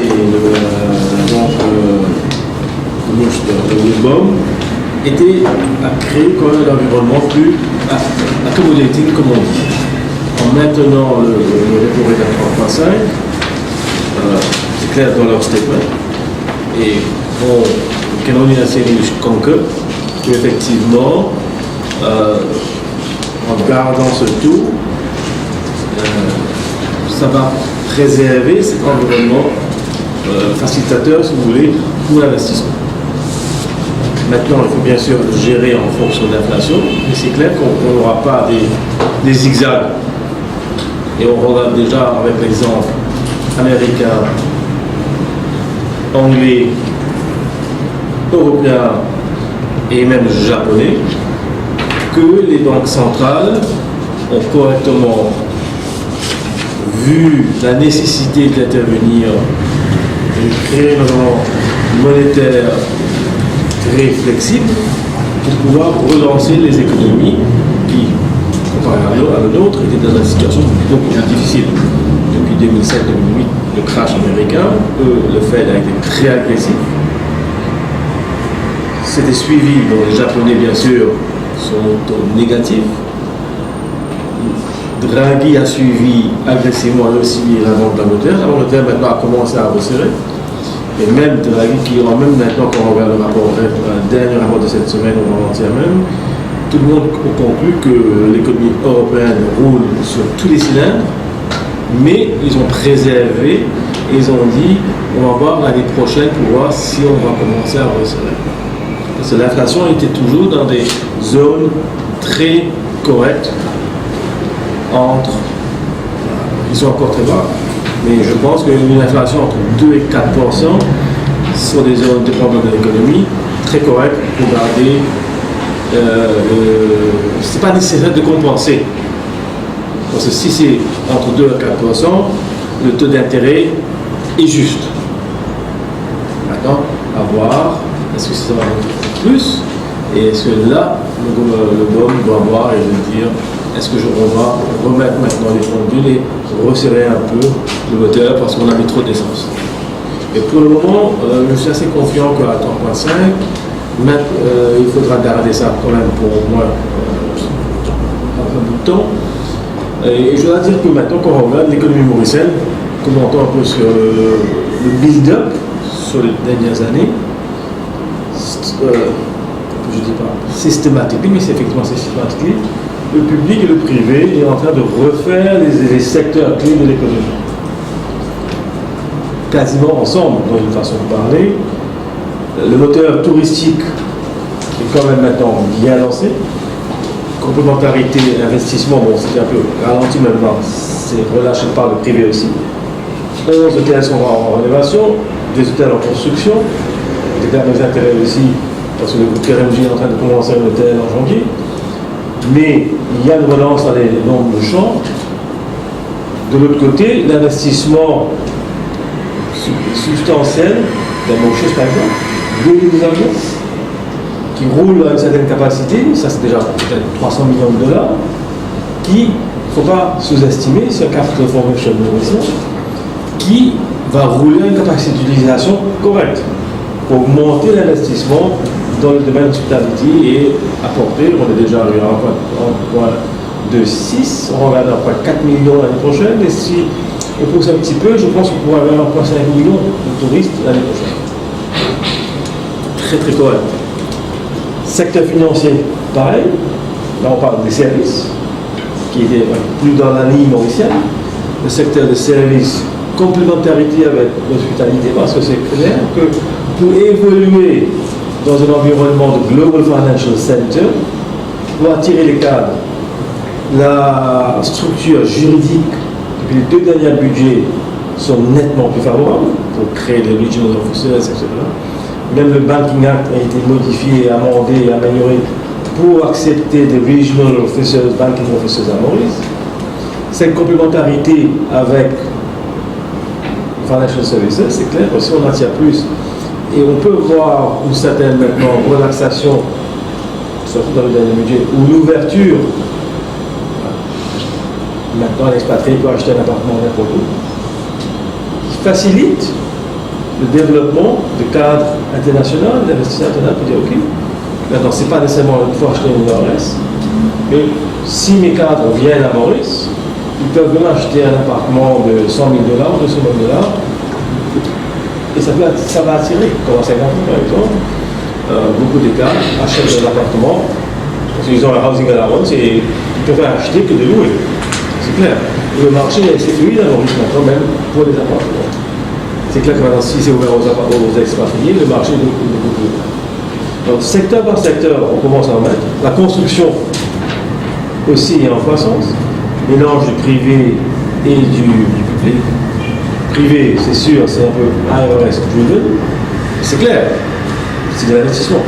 le BOM était à créer quand même un environnement plus accommodating, comme on dit. En maintenant le repo rate à 3,5, c'est clair dans leur statement. Et bon, Canon United concorde qu'effectivement, en gardant ce taux, ça va préserver cet environnement facilitateur, si vous voulez, pour l'investissement. Maintenant, il faut bien sûr gérer en fonction de l'inflation, mais c'est clair qu'on n'aura pas des zigzags. Et on regarde déjà avec l'exemple américain, anglais, européen et même japonais, que les banques centrales ont correctement vu la nécessité d'intervenir et créer un environnement monétaire très flexible pour pouvoir relancer les économies qui, comparé à la nôtre, étaient dans une situation beaucoup plus difficile. Depuis 2007-2008, le crash américain, le Fed a été très agressif. C'était suivi, bon, les Japonais bien sûr sont taux négatifs. Draghi a suivi agressivement aussi la banque d'Angleterre. La banque d'Angleterre maintenant a commencé à resserrer. Et même Draghi qui aura même maintenant, quand on regarde le rapport, le dernier rapport de cette semaine, ou avant-hier même, tout le monde conclut que l'économie européenne roule sur tous les cylindres, mais ils ont préservé et ils ont dit on va voir l'année prochaine pour voir si on va commencer à resserrer. Parce que l'inflation était toujours dans des zones très correctes ils sont encore très bas, mais je pense qu'une inflation entre 2 et 4% sont des zones dépendantes de l'économie très correctes pour garder. C'est pas nécessaire de compenser. Parce que si c'est entre 2 et 4%, le taux d'intérêt est juste. Maintenant, à voir, est-ce que ça va être plus? Et est-ce que là, le BOM doit voir et dire est-ce que on va remettre maintenant les pendules et resserrer un peu le moteur parce qu'on a mis trop d'essence. Et pour le moment, je suis assez confiant qu'à 3,5, Il faudra garder ça quand même pour au moins un bout de temps. Et je dois dire que maintenant, quand on regarde l'économie mauricienne, commentant un peu sur le build-up sur les dernières années, je ne dis pas systématiquement, mais c'est effectivement systématiquement, le public et le privé est en train de refaire les secteurs clés de l'économie. Quasiment ensemble, dans une façon de parler. Le moteur touristique est quand même maintenant bien lancé. Complémentarité, investissement, bon, c'était un peu ralenti maintenant, c'est relâché par le privé aussi. 11 hôtels sont en rénovation, 2 hôtels en construction, des termes d'intérêt aussi, parce que le groupe KRMJ est en train de commencer un hôtel en janvier. Mais il y a une relance dans les nombres de chambres. De l'autre côté, l'investissement substantiel dans Mauritius, par exemple, des avions qui roulent à une certaine capacité, ça c'est déjà peut-être 300 millions de dollars, qui, il ne faut pas sous-estimer, c'est un capital formation mauricien, qui va rouler à une capacité d'utilisation correcte pour augmenter l'investissement dans le domaine de l'hospitality et apporter, on est déjà arrivé à 1,26, on va aller à 4 millions l'année prochaine, et si on pousse un petit peu, je pense qu'on pourra aller à 1,5 millions de touristes l'année prochaine. Très très correct. Secteur financier, pareil, là on parle des services, qui étaient plus dans la ligne mauricienne. Le secteur des services, complémentarité avec l'hospitalité, parce que c'est clair que pour évoluer dans un environnement de Global Financial Center, pour attirer les cadres, la structure juridique depuis les 2 derniers budgets sont nettement plus favorables pour créer des regional officers, etc. Même le Banking Act a été modifié, amendé et amélioré pour accepter des regional officers, banking officers à Maurice. Cette complémentarité avec Financial Services, c'est clair que si on attire plus, et on peut voir une certaine maintenant relaxation, surtout dans le dernier budget, ou l'ouverture. Maintenant, l'expatrié peut acheter un appartement n'importe où, qui facilite le développement de cadres internationaux, d'investisseurs internationaux, pour dire ok, maintenant c'est pas nécessairement il faut acheter une URS, mais si mes cadres viennent à Maurice, ils peuvent même acheter un appartement de 100 000 $, 200 000 $, et ça va attirer, comme à 50 ans par exemple, beaucoup de cadres achètent un appartement, parce qu'ils ont un housing allowance et ils préfèrent acheter que de louer. C'est clair. Le marché est fluide à Maurice maintenant, même pour les appartements. C'est clair que maintenant, si c'est ouvert aux expatriés, le marché est beaucoup plus ouvert. Donc, secteur par secteur, on commence à en mettre. La construction aussi est en croissance. Mélange du privé et du public. Privé, c'est sûr, c'est un peu IRS driven. C'est clair, c'est de l'investissement.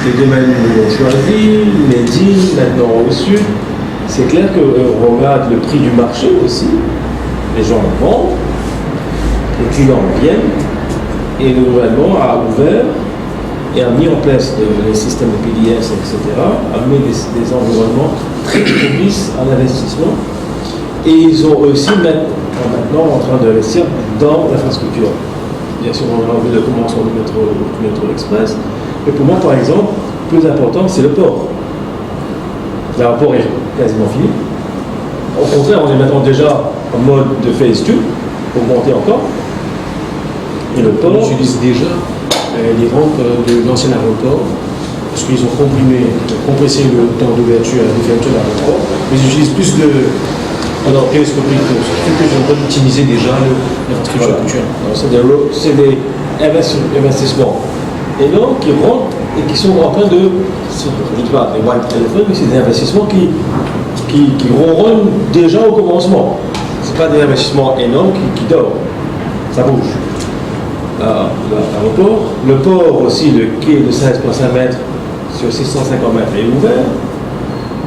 Les domaines nous ont choisi, les deals maintenant au sud. C'est clair qu'on regarde le prix du marché aussi. Les gens vendent. Les clients viennent et le gouvernement a ouvert et a mis en place les systèmes de PDS, etc., a mis des environnements très propices à l'investissement et ils ont aussi maintenant en train d'investir dans l'infrastructure. Bien sûr, on a vu le commencement du métro express, mais pour moi, par exemple, le plus important, c'est le port. L'aéroport est quasiment fini. Au contraire, on est maintenant déjà en mode de phase 2, pour monter encore. Et le port utilise déjà les rampes de l'ancien aéroport, parce qu'ils ont compressé le temps d'ouverture et de fermeture de l'aéroport, mais ils utilisent plus de télescopique, ce qui fait que j'aimerais optimiser déjà l'infrastructure actuelle. C'est des investissements énormes qui rentrent et qui sont en train de, je ne dis pas des white elephants, mais c'est des investissements qui ronronnent déjà au commencement. Ce pas des investissements énormes qui dorment, ça bouge. L'aéroport, le port aussi, le quai de 16,5 mètres sur 650 mètres est ouvert.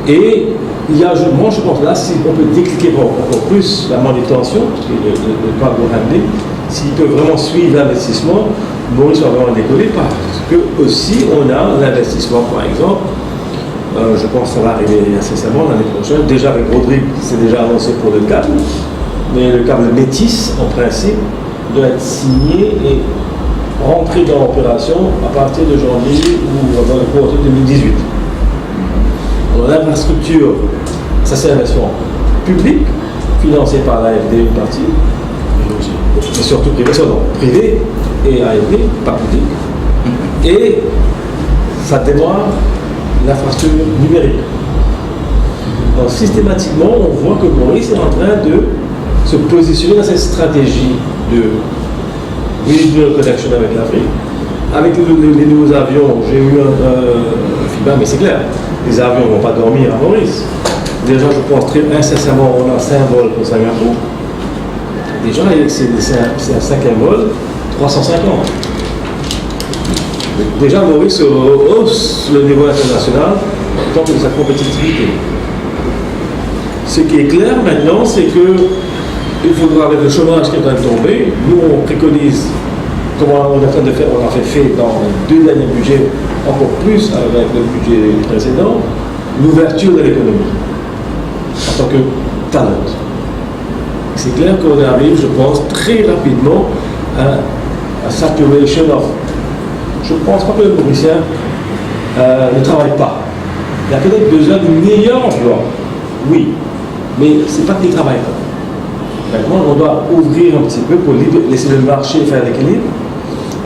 Et il y a, moi je pense là, si on peut décliquer encore plus la manutention, le cargo handling, s'il peut vraiment suivre l'investissement, Maurice va vraiment décoller parce que aussi on a l'investissement par exemple. Je pense que ça va arriver incessamment l'année prochaine. Déjà avec Rodrigue, c'est déjà annoncé pour le câble, mais le câble Métis, en principe, doit être signé et rentrer dans l'opération à partir de janvier ou dans le cours de 2018. Alors l'infrastructure, ça c'est l'investissement public, financé par l'AFD une partie, mais surtout privé et AFD, pas public. Et ça démarre l'infrastructure numérique. Donc systématiquement, on voit que Maurice est en train de se positionner dans cette stratégie de regional connection avec l'Afrique. Avec les nouveaux avions, j'ai eu un feedback, mais c'est clair, les avions ne vont pas dormir à Maurice. Déjà, je pense très incessamment, on a 5 vols pour Singapour. Déjà, c'est un 5e vol, 350. Déjà, Maurice hausse le niveau international en tant que sa compétitivité. Ce qui est clair maintenant, c'est que il faudra, avec le chômage qui est en train de tomber, nous on préconise, comme on est en train de faire, on a fait dans les 2 derniers budgets, encore plus avec le budget précédent, l'ouverture de l'économie en tant que talent. C'est clair qu'on arrive, je pense, très rapidement à saturation of. Je ne pense pas que le Mauricien ne travaille pas. Il y a peut-être besoin d'un meilleur emploi, oui, mais ce n'est pas qu'il ne travaille pas. Maintenant, on doit ouvrir un petit peu pour laisser le marché faire l'équilibre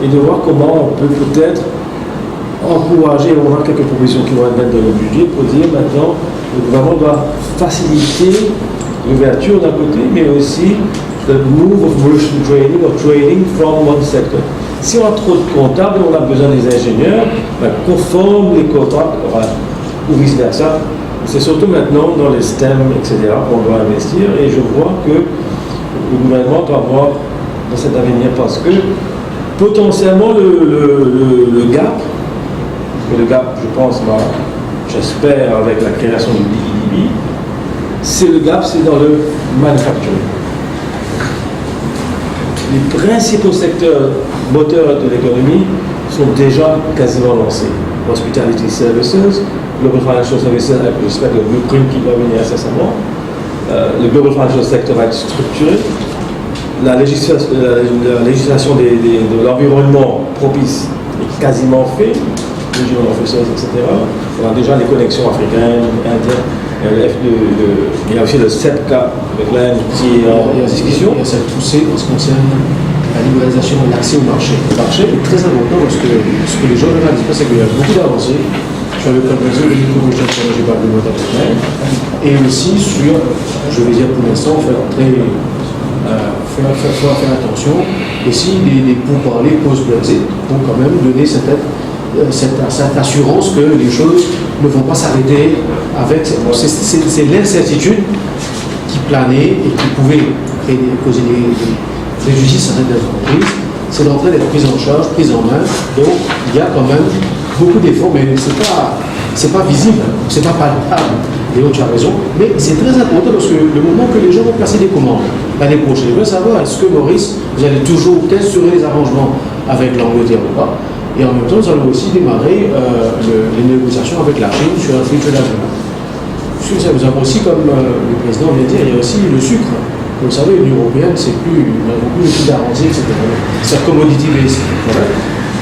et de voir comment on peut peut-être encourager, on aura quelques propositions qui vont être dans le budget pour dire maintenant le gouvernement doit faciliter l'ouverture d'un côté, mais aussi the move of Mauritian training or training from one sector. Si on a trop de comptables, on a besoin des ingénieurs, qu'on forme les quotas, ou vice-versa. C'est surtout maintenant dans les STEM, etc., qu'on doit investir, et je vois que le gouvernement doit voir dans cet avenir parce que potentiellement le gap, je pense, j'espère avec la création du BIDB, c'est dans le manufacturing. Les principaux secteurs moteurs de l'économie sont déjà quasiment lancés. Hospitality Services, Global Financial Services, j'espère que le blueprint qui va venir incessamment. Le Global Financial Sector va être structuré. La législation de l'environnement propice est quasiment faite. Regional Officers, etc. On a déjà les connexions africaines, indiennes. Il y a aussi le CEPCA avec l'Inde qui est en discussion. Il y a cette poussée en ce qui concerne la libéralisation et l'accès au marché. Le marché est très important parce que ce que les gens ne réalisent pas, c'est qu'il y a beaucoup d'avancées sur le conversion de l'économie parlementaire et aussi sur, je vais dire pour l'instant, faire attention aussi les pourparlers post-Brexit pour quand même donner cette assurance que les choses ne vont pas s'arrêter avec. C'est l'incertitude qui planait et qui pouvait causer des préjudices à certaines entreprises. C'est en train d'être prise en charge, prise en main. Donc il y a quand même beaucoup d'efforts, mais c'est pas visible, c'est pas palpable. Léo, tu as raison, mais c'est très important parce que le moment que les gens vont placer des commandes l'année prochaine, je veux savoir est-ce que Maurice, vous allez toujours, quels seraient les arrangements avec l'Angleterre ou pas. Et en même temps, nous allons aussi démarrer les négociations avec la Chine sur un futur d'avenir. Nous avons aussi, comme le président vient de dire, il y a aussi le sucre. Vous savez, l'Union européenne, nous n'avons plus de prix garantis, etc. C'est commodity based. Voilà.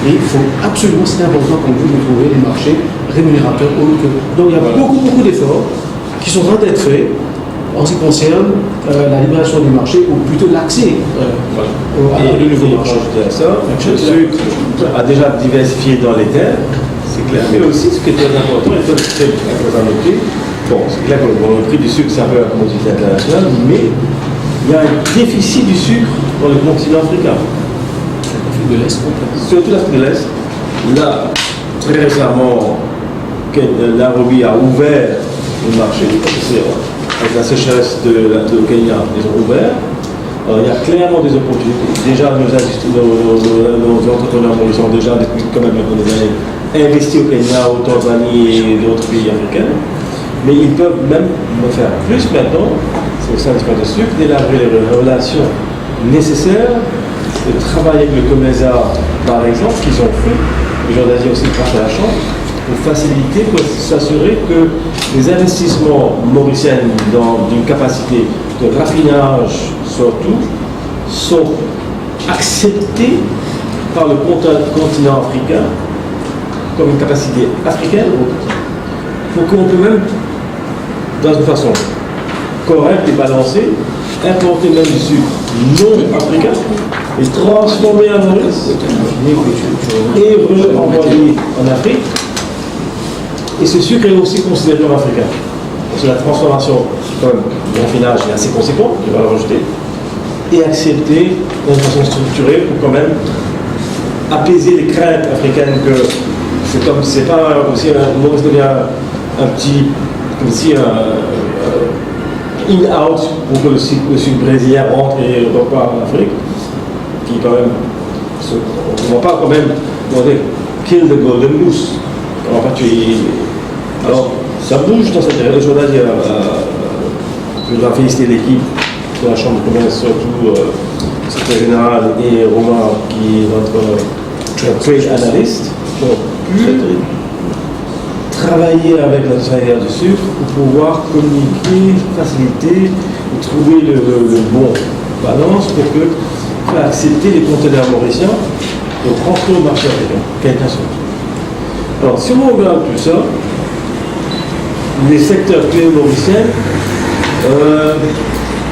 Et il faut absolument, c'est important qu'on puisse trouver des marchés rémunérateurs autres que. Donc il y a beaucoup d'efforts qui sont en train d'être faits en ce qui concerne la libération du marché ou plutôt l'accès à de nouveaux marchés. Le sucre a déjà diversifié dans les terres, c'est clair, mais aussi ce qui est très important, et c'est très important à noter, bon, c'est clair que le prix du sucre c'est un peu la commodité internationale, mais il y a un déficit du sucre dans le continent africain. L'Afrique de l'Est, surtout l'Afrique de l'Est. Là, très récemment, Nairobi a ouvert le marché, avec la sécheresse de Kenya, ils ont ouvert. Alors, il y a clairement des opportunités. Déjà, nos entrepreneurs mauriciens ont déjà, depuis quand même des années, investi au Kenya, au Tanzanie et d'autres pays africains. Mais ils peuvent même faire plus maintenant, c'est au sein de sucre, d'élaborer les relations nécessaires, de travailler avec le COMESA, par exemple, qu'ils ont fait, les gens d'Asie aussi grâce à la Chambre, pour faciliter, pour s'assurer que les investissements mauriciens dans une capacité de raffinage surtout sont acceptés par le continent africain comme une capacité africaine, pour qu'on peut même, dans une façon correcte et balancée, importer même du sucre non africain et transformer en Maurice et renvoyer en Afrique. Et ce sucre est aussi considéré comme africain. Parce que la transformation, quand même, le raffinage est assez conséquent, on va le rejeter, et accepter d'une façon structurée pour quand même apaiser les craintes africaines que c'est comme, c'est pas aussi Maurice devient un petit, comme si in-out pour que le sud brésilien rentre et repart en Afrique, qui quand même, on ne va pas quand même demander kill the golden goose, on va pas tuer. Alors, ça bouge dans cette période. Je voudrais dire, je dois féliciter l'équipe de la Chambre de commerce, surtout le secrétaire général et Romain, qui est notre trade analyst, qui ont pu travailler avec l'industriel du sucre pour pouvoir communiquer, faciliter, et trouver le bon balance pour faire accepter les conteneurs mauriciens et transférer au marché africain, quelqu'un soit. Alors, si on regarde tout ça, les secteurs clés mauriciens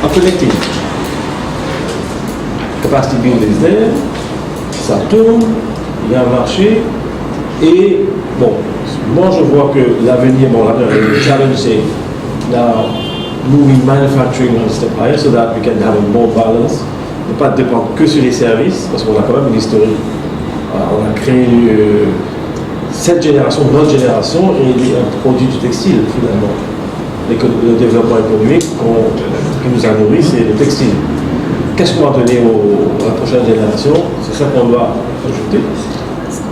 are connected. Capacity building is there, ça tourne, il y a un marché, et bon, moi je vois que l'avenir, bon, le challenge c'est now moving manufacturing one step higher so that we can have a more balance, ne pas dépendre que sur les services, parce qu'on a quand même une historique. On a créé cette génération, notre génération, et un produit du textile finalement. Le développement économique qui nous a nourri, c'est le textile. Qu'est-ce qu'on va donner à la prochaine génération? C'est ça qu'on doit ajouter.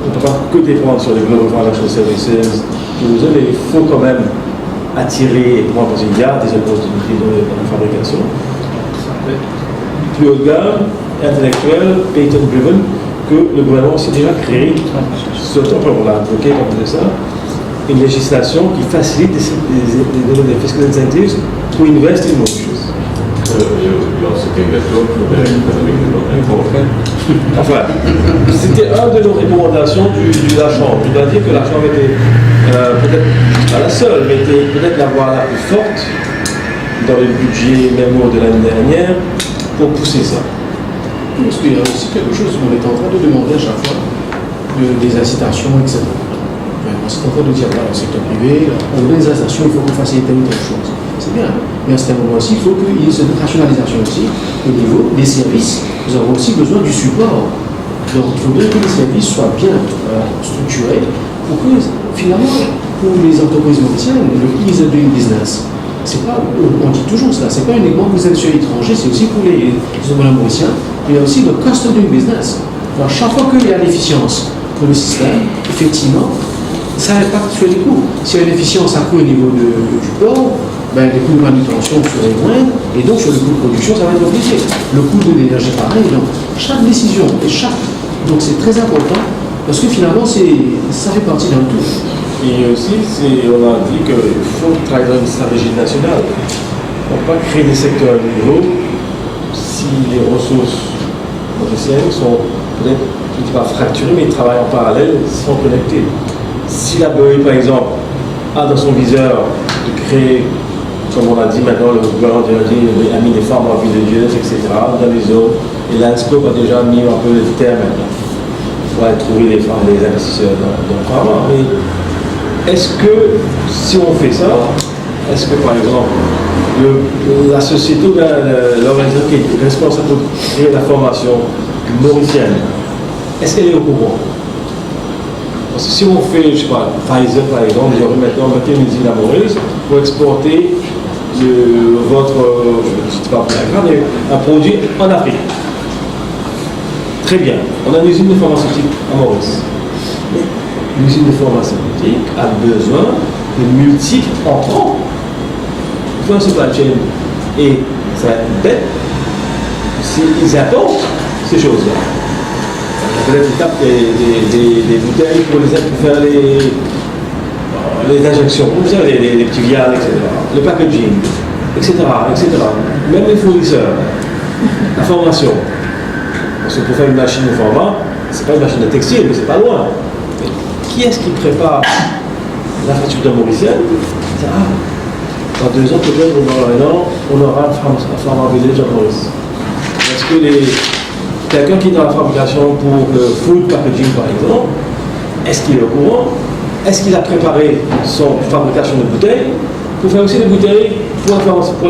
On ne peut pas que dépendre sur les Global Financial Services, mais il faut quand même attirer, parce qu'il y a des opportunités dans la fabrication. Plus haut de gamme, intellectuel, patent-driven, que le gouvernement s'est déjà créé, surtout on l'a bloqué comme ça, une législation qui facilite des fiscal incentives pour investir in more choses. Enfin, c'était une de nos recommandations de la Chambre. Je dois dire que la Chambre était peut-être pas la seule, mais était peut-être la voie la plus forte dans le budget mémo de l'année dernière pour pousser ça. Parce qu'il y a aussi quelque chose qu'on est en train de demander à chaque fois, des incitations, etc. C'est en train de dire, voilà, le secteur privé, on donne des incitations, il faut qu'on fasse telle ou telle chose. C'est bien. Mais à ce moment aussi, il faut qu'il y ait cette rationalisation aussi au niveau des services. Nous avons aussi besoin du support. Donc il faudrait que les services soient bien structurés pour que, finalement, pour les entreprises mauriciennes, le ease of doing business, c'est pas, on dit toujours cela, c'est pas uniquement pour les industriels étrangers, c'est aussi pour les entrepreneurs mauriciens, mais il y a aussi le cost of doing business. Alors, chaque fois qu'il y a l'efficience pour le système, effectivement, ça impacte sur les coûts. S'il y a une efficience accrue au niveau du port, ben, les coûts de manutention seraient moindres, et donc sur le coût de production, ça va être obligé. Le coût de l'énergie, pareil. Donc, chaque décision, donc c'est très important, parce que finalement, ça fait partie d'un tout. Et aussi, on a dit qu'il faut travailler dans une stratégie nationale. On ne peut pas créer des secteurs nouveaux si les ressources mauriciennes sont peut-être, je ne dis pas fracturées, mais ils travaillent en parallèle, sont connectés. Si la BOE, par exemple, a dans son viseur de créer, comme on l'a dit maintenant, le gouvernement a mis des farms religieuses, etc., dans les zones, et l'ANSCOP a déjà mis un peu le terme maintenant. Il faudra trouver les investisseurs dans le pharma. Mais est-ce que, si on fait ça, est-ce que par exemple, la société, l'organisation qui est responsable de créer la formation mauricienne, est-ce qu'elle est au courant? Parce que si on fait, je ne sais pas, Pfizer par exemple, ils auraient maintenant une usine à Maurice pour exporter votre, je ne sais pas, un produit en Afrique. Très bien, on a une usine de pharmaceutique à Maurice. L'usine de pharmaceutique a besoin de multiples entrants. Il faut un supply chain. Et ça va être bête s'ils apportent ces choses-là. Peut-être ils tapent des bouteilles pour faire les injections, les petits vials, etc. Le packaging, etc., etc. Même les fournisseurs, la formation. Parce que pour faire une machine de format, c'est pas une machine de textile, mais c'est pas loin. Mais qui est-ce qui prépare l'infrastructure mauricienne? Dans 2 ans, peut-être, ou dans 1 an, on aura un Pharma Village à Maurice. Est-ce que quelqu'un qui est dans la fabrication pour le food packaging, par exemple, est-ce qu'il est au courant? Est-ce qu'il a préparé son fabrication de bouteilles pour faire aussi des bouteilles pour la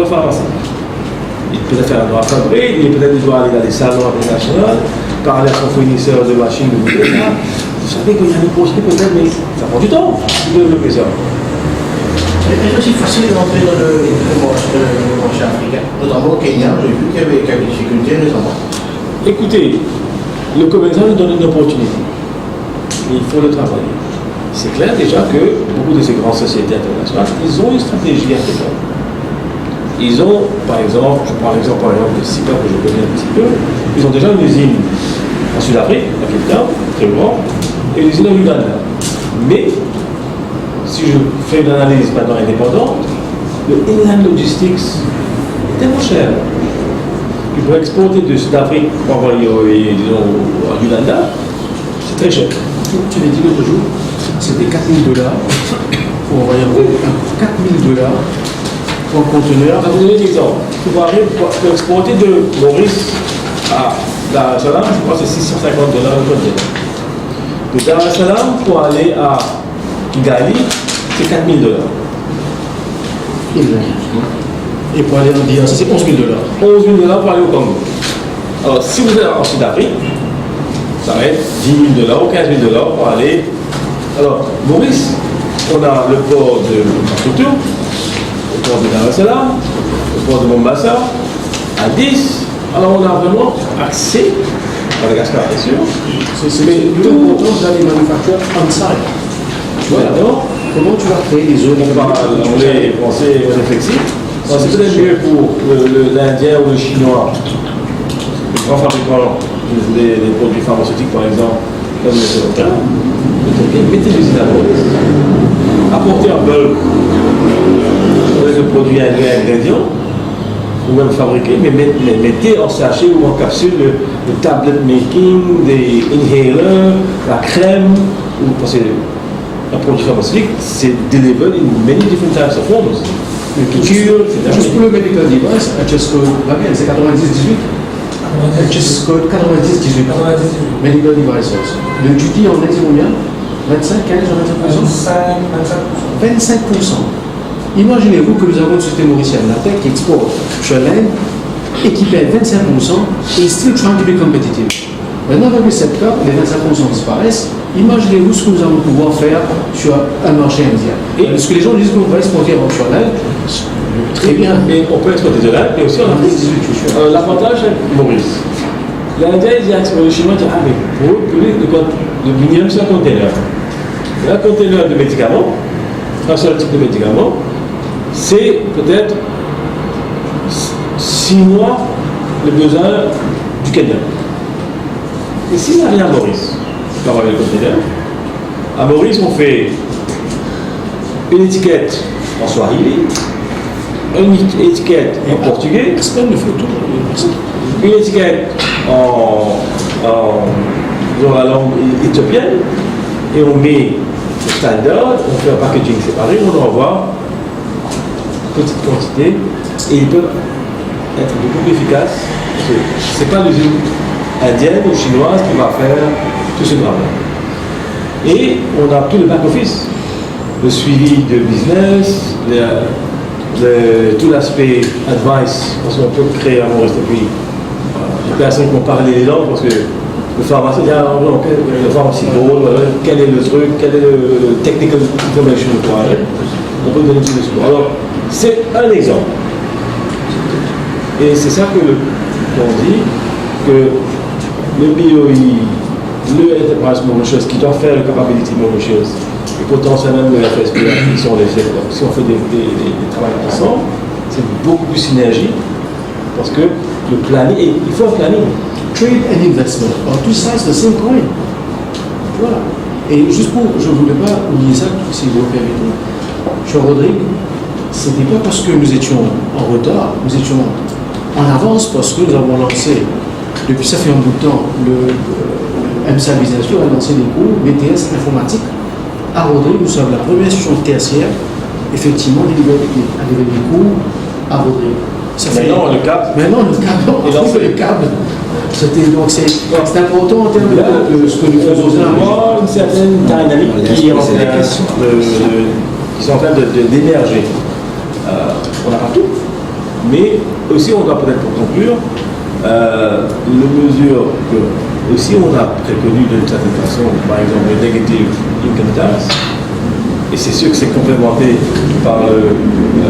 pharmacie? Il peut faire un droit fabriqué, il peut-être doit aller dans des salons internationaux, parler à son fournisseur de machines de bouteilles. Vous savez qu'il y a des projets peut-être, mais ça prend du temps de développer ça. C'est aussi facile d'entrer dans le marché africain, notamment au Kenya. J'ai vu qu'il y avait quelques difficultés récemment. Écoutez, le commerçant nous donne une opportunité. Il faut le travailler. C'est clair déjà que beaucoup de ces grandes sociétés internationales, ils ont une stratégie africaine. Ils ont, par exemple, je prends l'exemple de Sika que je connais un petit peu, ils ont déjà une usine en Sud-Afrique, à Cape Town, très grand, et une usine en Uganda. Mais, si je fais une analyse maintenant indépendante, le inland logistics est tellement cher. Puis pour exporter de Sud-Afrique pour envoyer disons, en Uganda, c'est très cher. Tu l'as dit l'autre jour, c'était $4 000 pour envoyer $4 000 pour un conteneur. Je vais vous donner un exemple. Pour exporter de Maurice à Dar es Salaam, je crois que c'est $650 le conteneur. De Dar es Salaam pour aller à Kigali, c'est $4 000. Et pour aller en DRC, c'est $11 000. $11 000 pour aller au Congo. Alors, si vous êtes en Sud-Afrique, ça va être $10 000 ou $15 000 pour aller. Alors, Maurice, on a le port de Maputo, le port de Dar es Salaam, le port de Mombasa, à 10. Alors, on a vraiment accès, Madagascar, bien sûr. C'est tout important d'aller manufacture on-site. Tu vois, alors, comment tu vas créer des zones on parle anglais, français, réflexif. C'est peut-être mieux pour l'Indien ou le Chinois, les grands fabricants des produits pharmaceutiques par exemple, comme les Européens. Mettez l'usine à Maurice, apportez en bulk le produit ingrédient, ou même fabriqué, mais mettez en sachet ou en capsule le tablet making, des inhalers, la crème, ou parce que un produit pharmaceutique, c'est delivered in many different types of forms. Juste pour le medical device, HS code, c'est 90-18. HS code 90-18. Medical devices. Le duty en est combien? 25, 15 ou 25%? 25%. Imaginez-vous que nous avons une société mauricienne, la tech, qui exporte chez l'Inde et qui paie 25% et still trying to be competitive. Maintenant, avec le 7 cas, les 25% disparaissent. Imaginez-vous ce que nous allons pouvoir faire sur un marché indien. Et ce que les gens disent qu'on va exporter sur l'Inde, très bien. Mais on peut exporter de l'Inde, mais aussi en Afrique. L'avantage, c'est Maurice. L'Indien, il dit à le Chinois, dit, ah mais pour eux, le minimum, c'est un conteneur. Un conteneur de médicaments, un seul type de médicaments, c'est peut-être 6 mois le besoin du Kenya. Et s'il n'y a rien à Maurice, comme avec le conteneur, à Maurice, on fait une étiquette en swahili, une étiquette en portugais, une étiquette dans la langue éthiopienne, et on met le standard, on fait un packaging séparé, on envoie petite quantité, et ils peuvent être beaucoup plus efficaces. Ce n'est pas l'usine indienne ou chinoise qui va faire tout ce travail. Et on a tout le back-office, le suivi de business, tout l'aspect advice, parce qu'on peut créer un Maurice depuis. J'ai personne qui m'ont parlé les langues parce que le pharmacien dit le pharmacie quel est le truc, quel est le technical information required. On peut donner une solution. Alors, c'est un exemple. Et c'est ça que qu'on dit que le BOI, le Enterprise Mauritius qui doit faire le Capability Mauritius et potentiellement le FSPA si on les fait, si on fait des travaux ensemble, c'est beaucoup plus synergie parce que le planning, il faut un planning. Trade and investment are two sides of the same coin. Voilà. Et juste pour, je ne voulais pas oublier ça, si vous me permettez. Cher Rodrigue, ce n'était pas parce que nous étions en retard, nous étions en avance parce que nous avons lancé, depuis ça fait un bout de temps, MSA Business School a lancé des cours BTS informatique à Rodrigue. Nous sommes la première institution tertiaire, effectivement, à développer des cours à Rodrigue. Maintenant, le cap. Maintenant, le câble, on trouve le câble. Donc, c'est important en termes de ce que nous faisons. Moi, une certaine dynamique qui est en train d'émerger. On n'a pas tout, mais aussi on doit peut-être pour conclure, les mesures que aussi on a préconnues d'une certaine façon, par exemple le negative income tax, et c'est sûr que c'est complémenté par le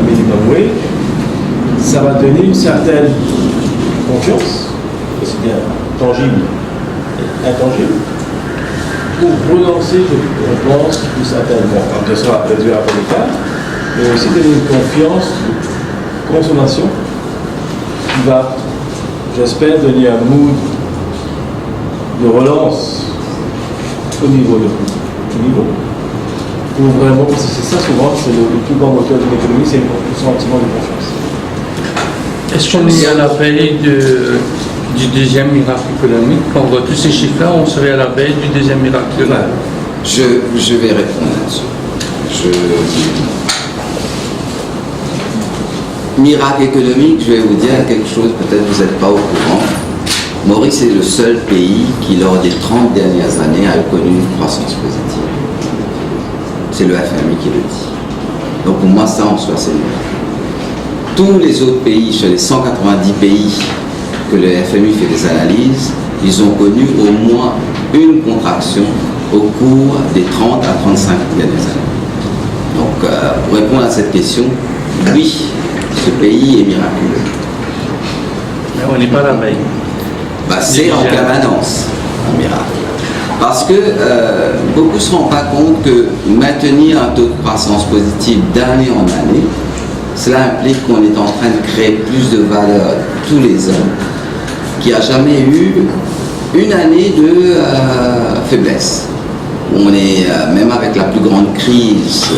minimum wage, ça va donner une certaine confiance, aussi bien tangible et intangible, pour relancer, je pense, une certaine, bon, bien sûr, à réduire après les cas, mais aussi donner une confiance de consommation qui va, j'espère, donner un mood de relance au niveau du niveau. Pour vraiment, parce que c'est ça souvent, c'est le plus grand moteur d'une économie, c'est le sentiment de confiance. Est-ce qu'on est à la veille du deuxième miracle économique? Quand on voit tous ces chiffres-là, on serait à la veille du deuxième miracle économique. Je vais répondre là-dessus. Miracle économique, je vais vous dire quelque chose, peut-être vous n'êtes pas au courant. Maurice est le seul pays qui, lors des 30 dernières années, a connu une croissance positive. C'est le FMI qui le dit. Donc pour moi, ça en soi, c'est miracle. Tous les autres pays, sur les 190 pays que le FMI fait des analyses, ils ont connu au moins une contraction au cours des 30 à 35 dernières années. Donc, pour répondre à cette question, oui, ce pays est miraculeux. Mais on n'est pas à la veille. C'est en permanence un miracle. Parce que beaucoup ne se rendent pas compte que maintenir un taux de croissance positive d'année en année, cela implique qu'on est en train de créer plus de valeur tous les ans, qu'il n'y a jamais eu une année de faiblesse. On est, même avec la plus grande crise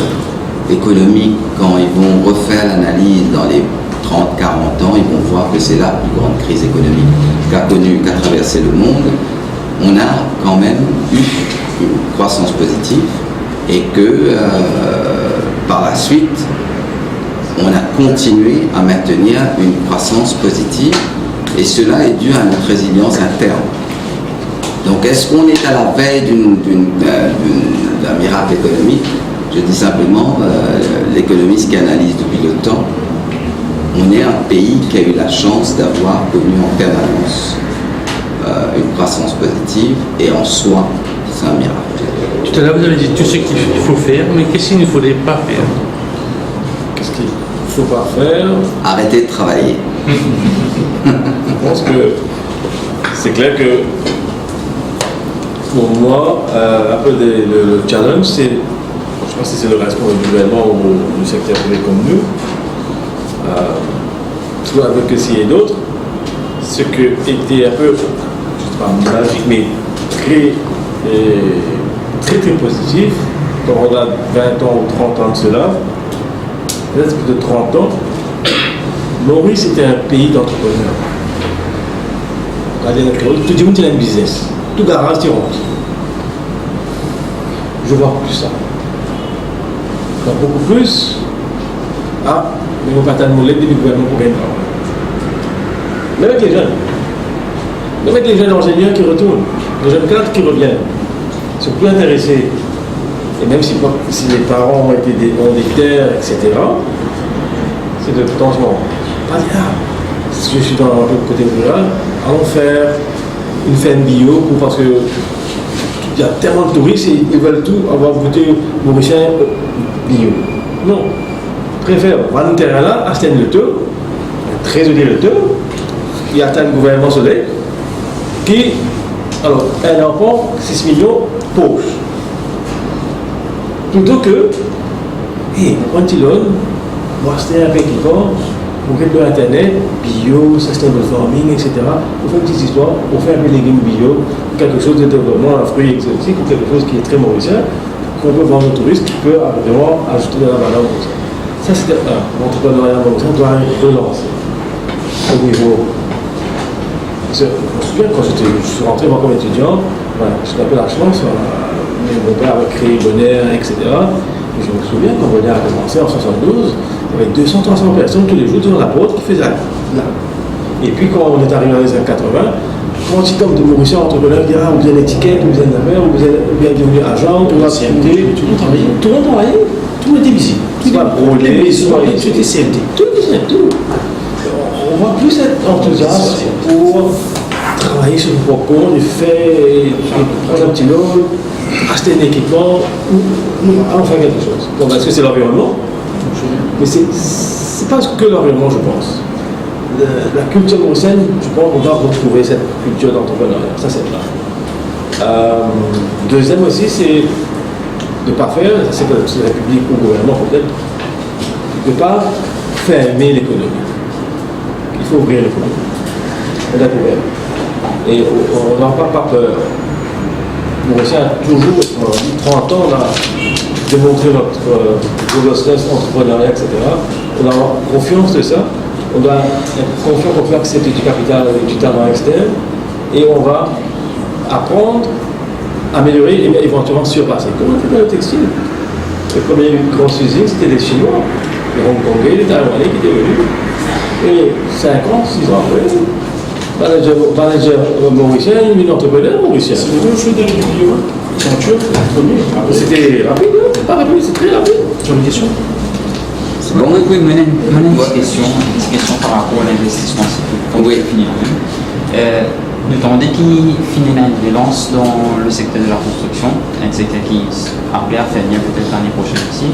économique, quand ils vont refaire l'analyse dans les 30-40 ans, ils vont voir que c'est la plus grande crise économique qu'a traversé le monde. On a quand même eu une croissance positive et que par la suite, on a continué à maintenir une croissance positive et cela est dû à notre résilience interne. Donc est-ce qu'on est à la veille d'un miracle économique? Je dis simplement, l'économiste qui analyse depuis le temps, on est un pays qui a eu la chance d'avoir connu en permanence une croissance positive et en soi, c'est un miracle. Tout à l'heure, vous avez dit tout ce qu'il faut faire, mais qu'est-ce qu'il ne faudrait pas faire? Qu'est-ce qu'il ne faut pas faire? Arrêter de travailler. Je pense que c'est clair que pour moi, un peu le challenge, c'est, je ne sais pas si c'est le responsable du gouvernement ou du secteur privé comme nous, soit avec aussi et d'autres, ce que était un peu, je ne sais pas magique, mais très très positif, quand on regarde 20 ans ou 30 ans de cela, peut-être que de 30 ans, Maurice était un pays d'entrepreneurs. Tout le monde a un business. Tout garage, tu rentres. Je vois plus ça. Je vois beaucoup plus. Ah, mais on va pas t'annuler des gouvernements pour gagner. Mais avec les jeunes. Même avec les jeunes ingénieurs qui retournent, les jeunes cadres qui reviennent, ils sont plus intéressés. Et même si les parents ont été des terres, etc., c'est de potentiellement pas dire, si je suis dans un peu le côté rural, allons faire une ferme bio parce que il y a tellement de touristes et ils veulent tout avoir goûté mauricien bio. Non. Préfère vendre le terrain là, acheter le taux, trésorier le taux, il y a un gouvernement soleil qui, alors, un enfant, 6 millions, poche. Plutôt que, on prend un loan, on va acheter un agriculteur, pour faire de l'internet, bio, sustainable farming, etc. On fait une petite histoire, on fait un peu de légumes bio, quelque chose de développement, un fruit exotique, ou quelque chose qui est très mauricien, qu'on peut vendre aux touristes, qui peut vraiment ajouter de la valeur pour ça. Ça, c'est l'entrepreneuriat mauricien doit relancer au niveau Parce que je me souviens, quand je suis rentré moi comme étudiant, voilà, j'étais un peu la chance, mon père avait créé Bonaire, etc. Et je me souviens, quand Bonaire a commencé en 72, il y avait 200-300 personnes tous les jours sur la porte qui faisaient là. Et puis quand on est arrivé dans les années 80, quand il tombe de Mauricien entrepreneur, il dit ah, ou bien l'étiquette, ou bien l'affaire, ou bien devenu agent, ou bien CMT, tout le monde travaillait, tout le monde était visible. Tout était CMT, tout était tout. On va plus être enthousiaste pour travailler sur le propre compte, prendre un petit lot, acheter un équipement, ou faire quelque chose. Bon, est-ce que c'est l'environnement? Mais c'est pas que l'environnement, je pense. La culture mauricienne, je pense qu'on doit retrouver cette culture d'entrepreneuriat. Ça, c'est là. Deuxième aussi, c'est de ne pas faire, c'est que c'est la République ou le gouvernement peut-être, de ne pas fermer l'économie. Il faut ouvrir l'économie. On a ouvert. Et on n'a pas peur. Mauricien a toujours, 30 ans, on a démontré notre robustesse entrepreneuriat, etc. On a confiance de ça. On doit être confiant pour faire accepter du capital et du talent externe et on va apprendre, améliorer et éventuellement surpasser. Comme on fait dans le textile. Les premières grosses usines, c'était les Chinois, les Hongkongais, les Taïwanais qui étaient venus. Et 5 ans, 6 ans après, manager mauricien, une entrepreneur mauricien. C'est la même chose dans les vidéos. C'était rapide, hein? Pas rapide, c'est très rapide. J'ai une question. Bon, oui, mais une petite question par rapport à l'investissement, c'est pour finir. Nous attendons qu'il finisse une lance dans le secteur de la construction, un secteur qui est appelé à faire bien peut-être l'année prochaine aussi.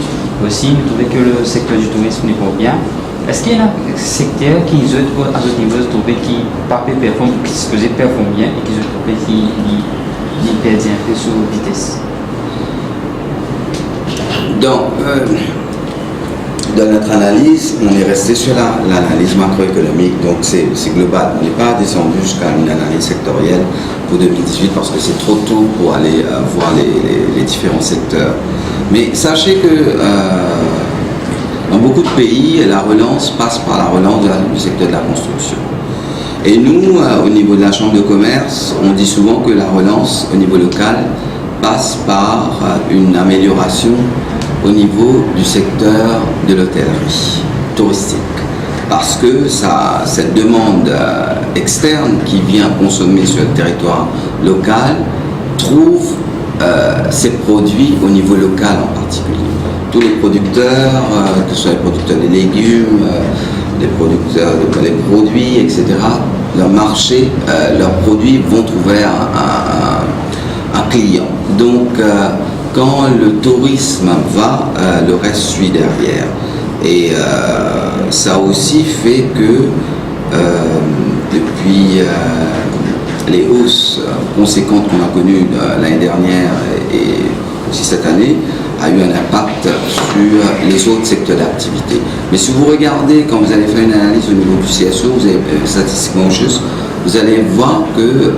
Aussi, nous trouvons que le secteur du tourisme n'est pas bien. Est-ce qu'il y a un secteur qui, à ce niveau, qui performe, qui se faisait performer bien et qui se trouvait qui perd un peu sur vitesse? Dans notre analyse, on est resté sur l'analyse macroéconomique, donc c'est global. On n'est pas descendu jusqu'à une analyse sectorielle pour 2018 parce que c'est trop tôt pour aller voir les différents secteurs. Mais sachez que dans beaucoup de pays, la relance passe par la relance du secteur de la construction. Et nous, au niveau de la Chambre de commerce, on dit souvent que la relance au niveau local passe par une amélioration au niveau du secteur de l'hôtellerie touristique. Parce que cette demande externe qui vient consommer sur le territoire local trouve ses produits au niveau local en particulier. Tous les producteurs, que ce soit les producteurs de légumes, les producteurs de les produits, etc., leur marché, leurs produits vont trouver un client. Donc, quand le tourisme va, le reste suit derrière. Et ça aussi fait que depuis les hausses conséquentes qu'on a connues l'année dernière et aussi cette année, a eu un impact sur les autres secteurs d'activité. Mais si vous regardez, quand vous allez faire une analyse au niveau du CSO, vous avez statistiquement juste, vous allez voir que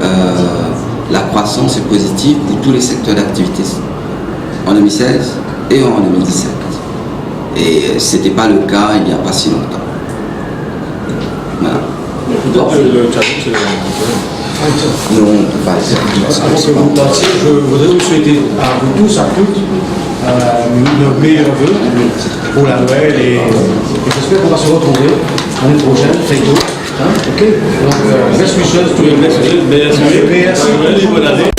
la croissance est positive pour tous les secteurs d'activité en 2016 et en 2017. Et ce n'était pas le cas il n'y a pas si longtemps. Voilà. Le challenge, Non, on ne peut pas Avant que vous partiez, je voudrais vous souhaiter à vous tous, à toutes, nos meilleurs vœux pour la Noël et j'espère qu'on va se retrouver l'année prochaine, très tôt. Hein, ok. Donc, best wishes, tous les best wishes, meilleures bonne année.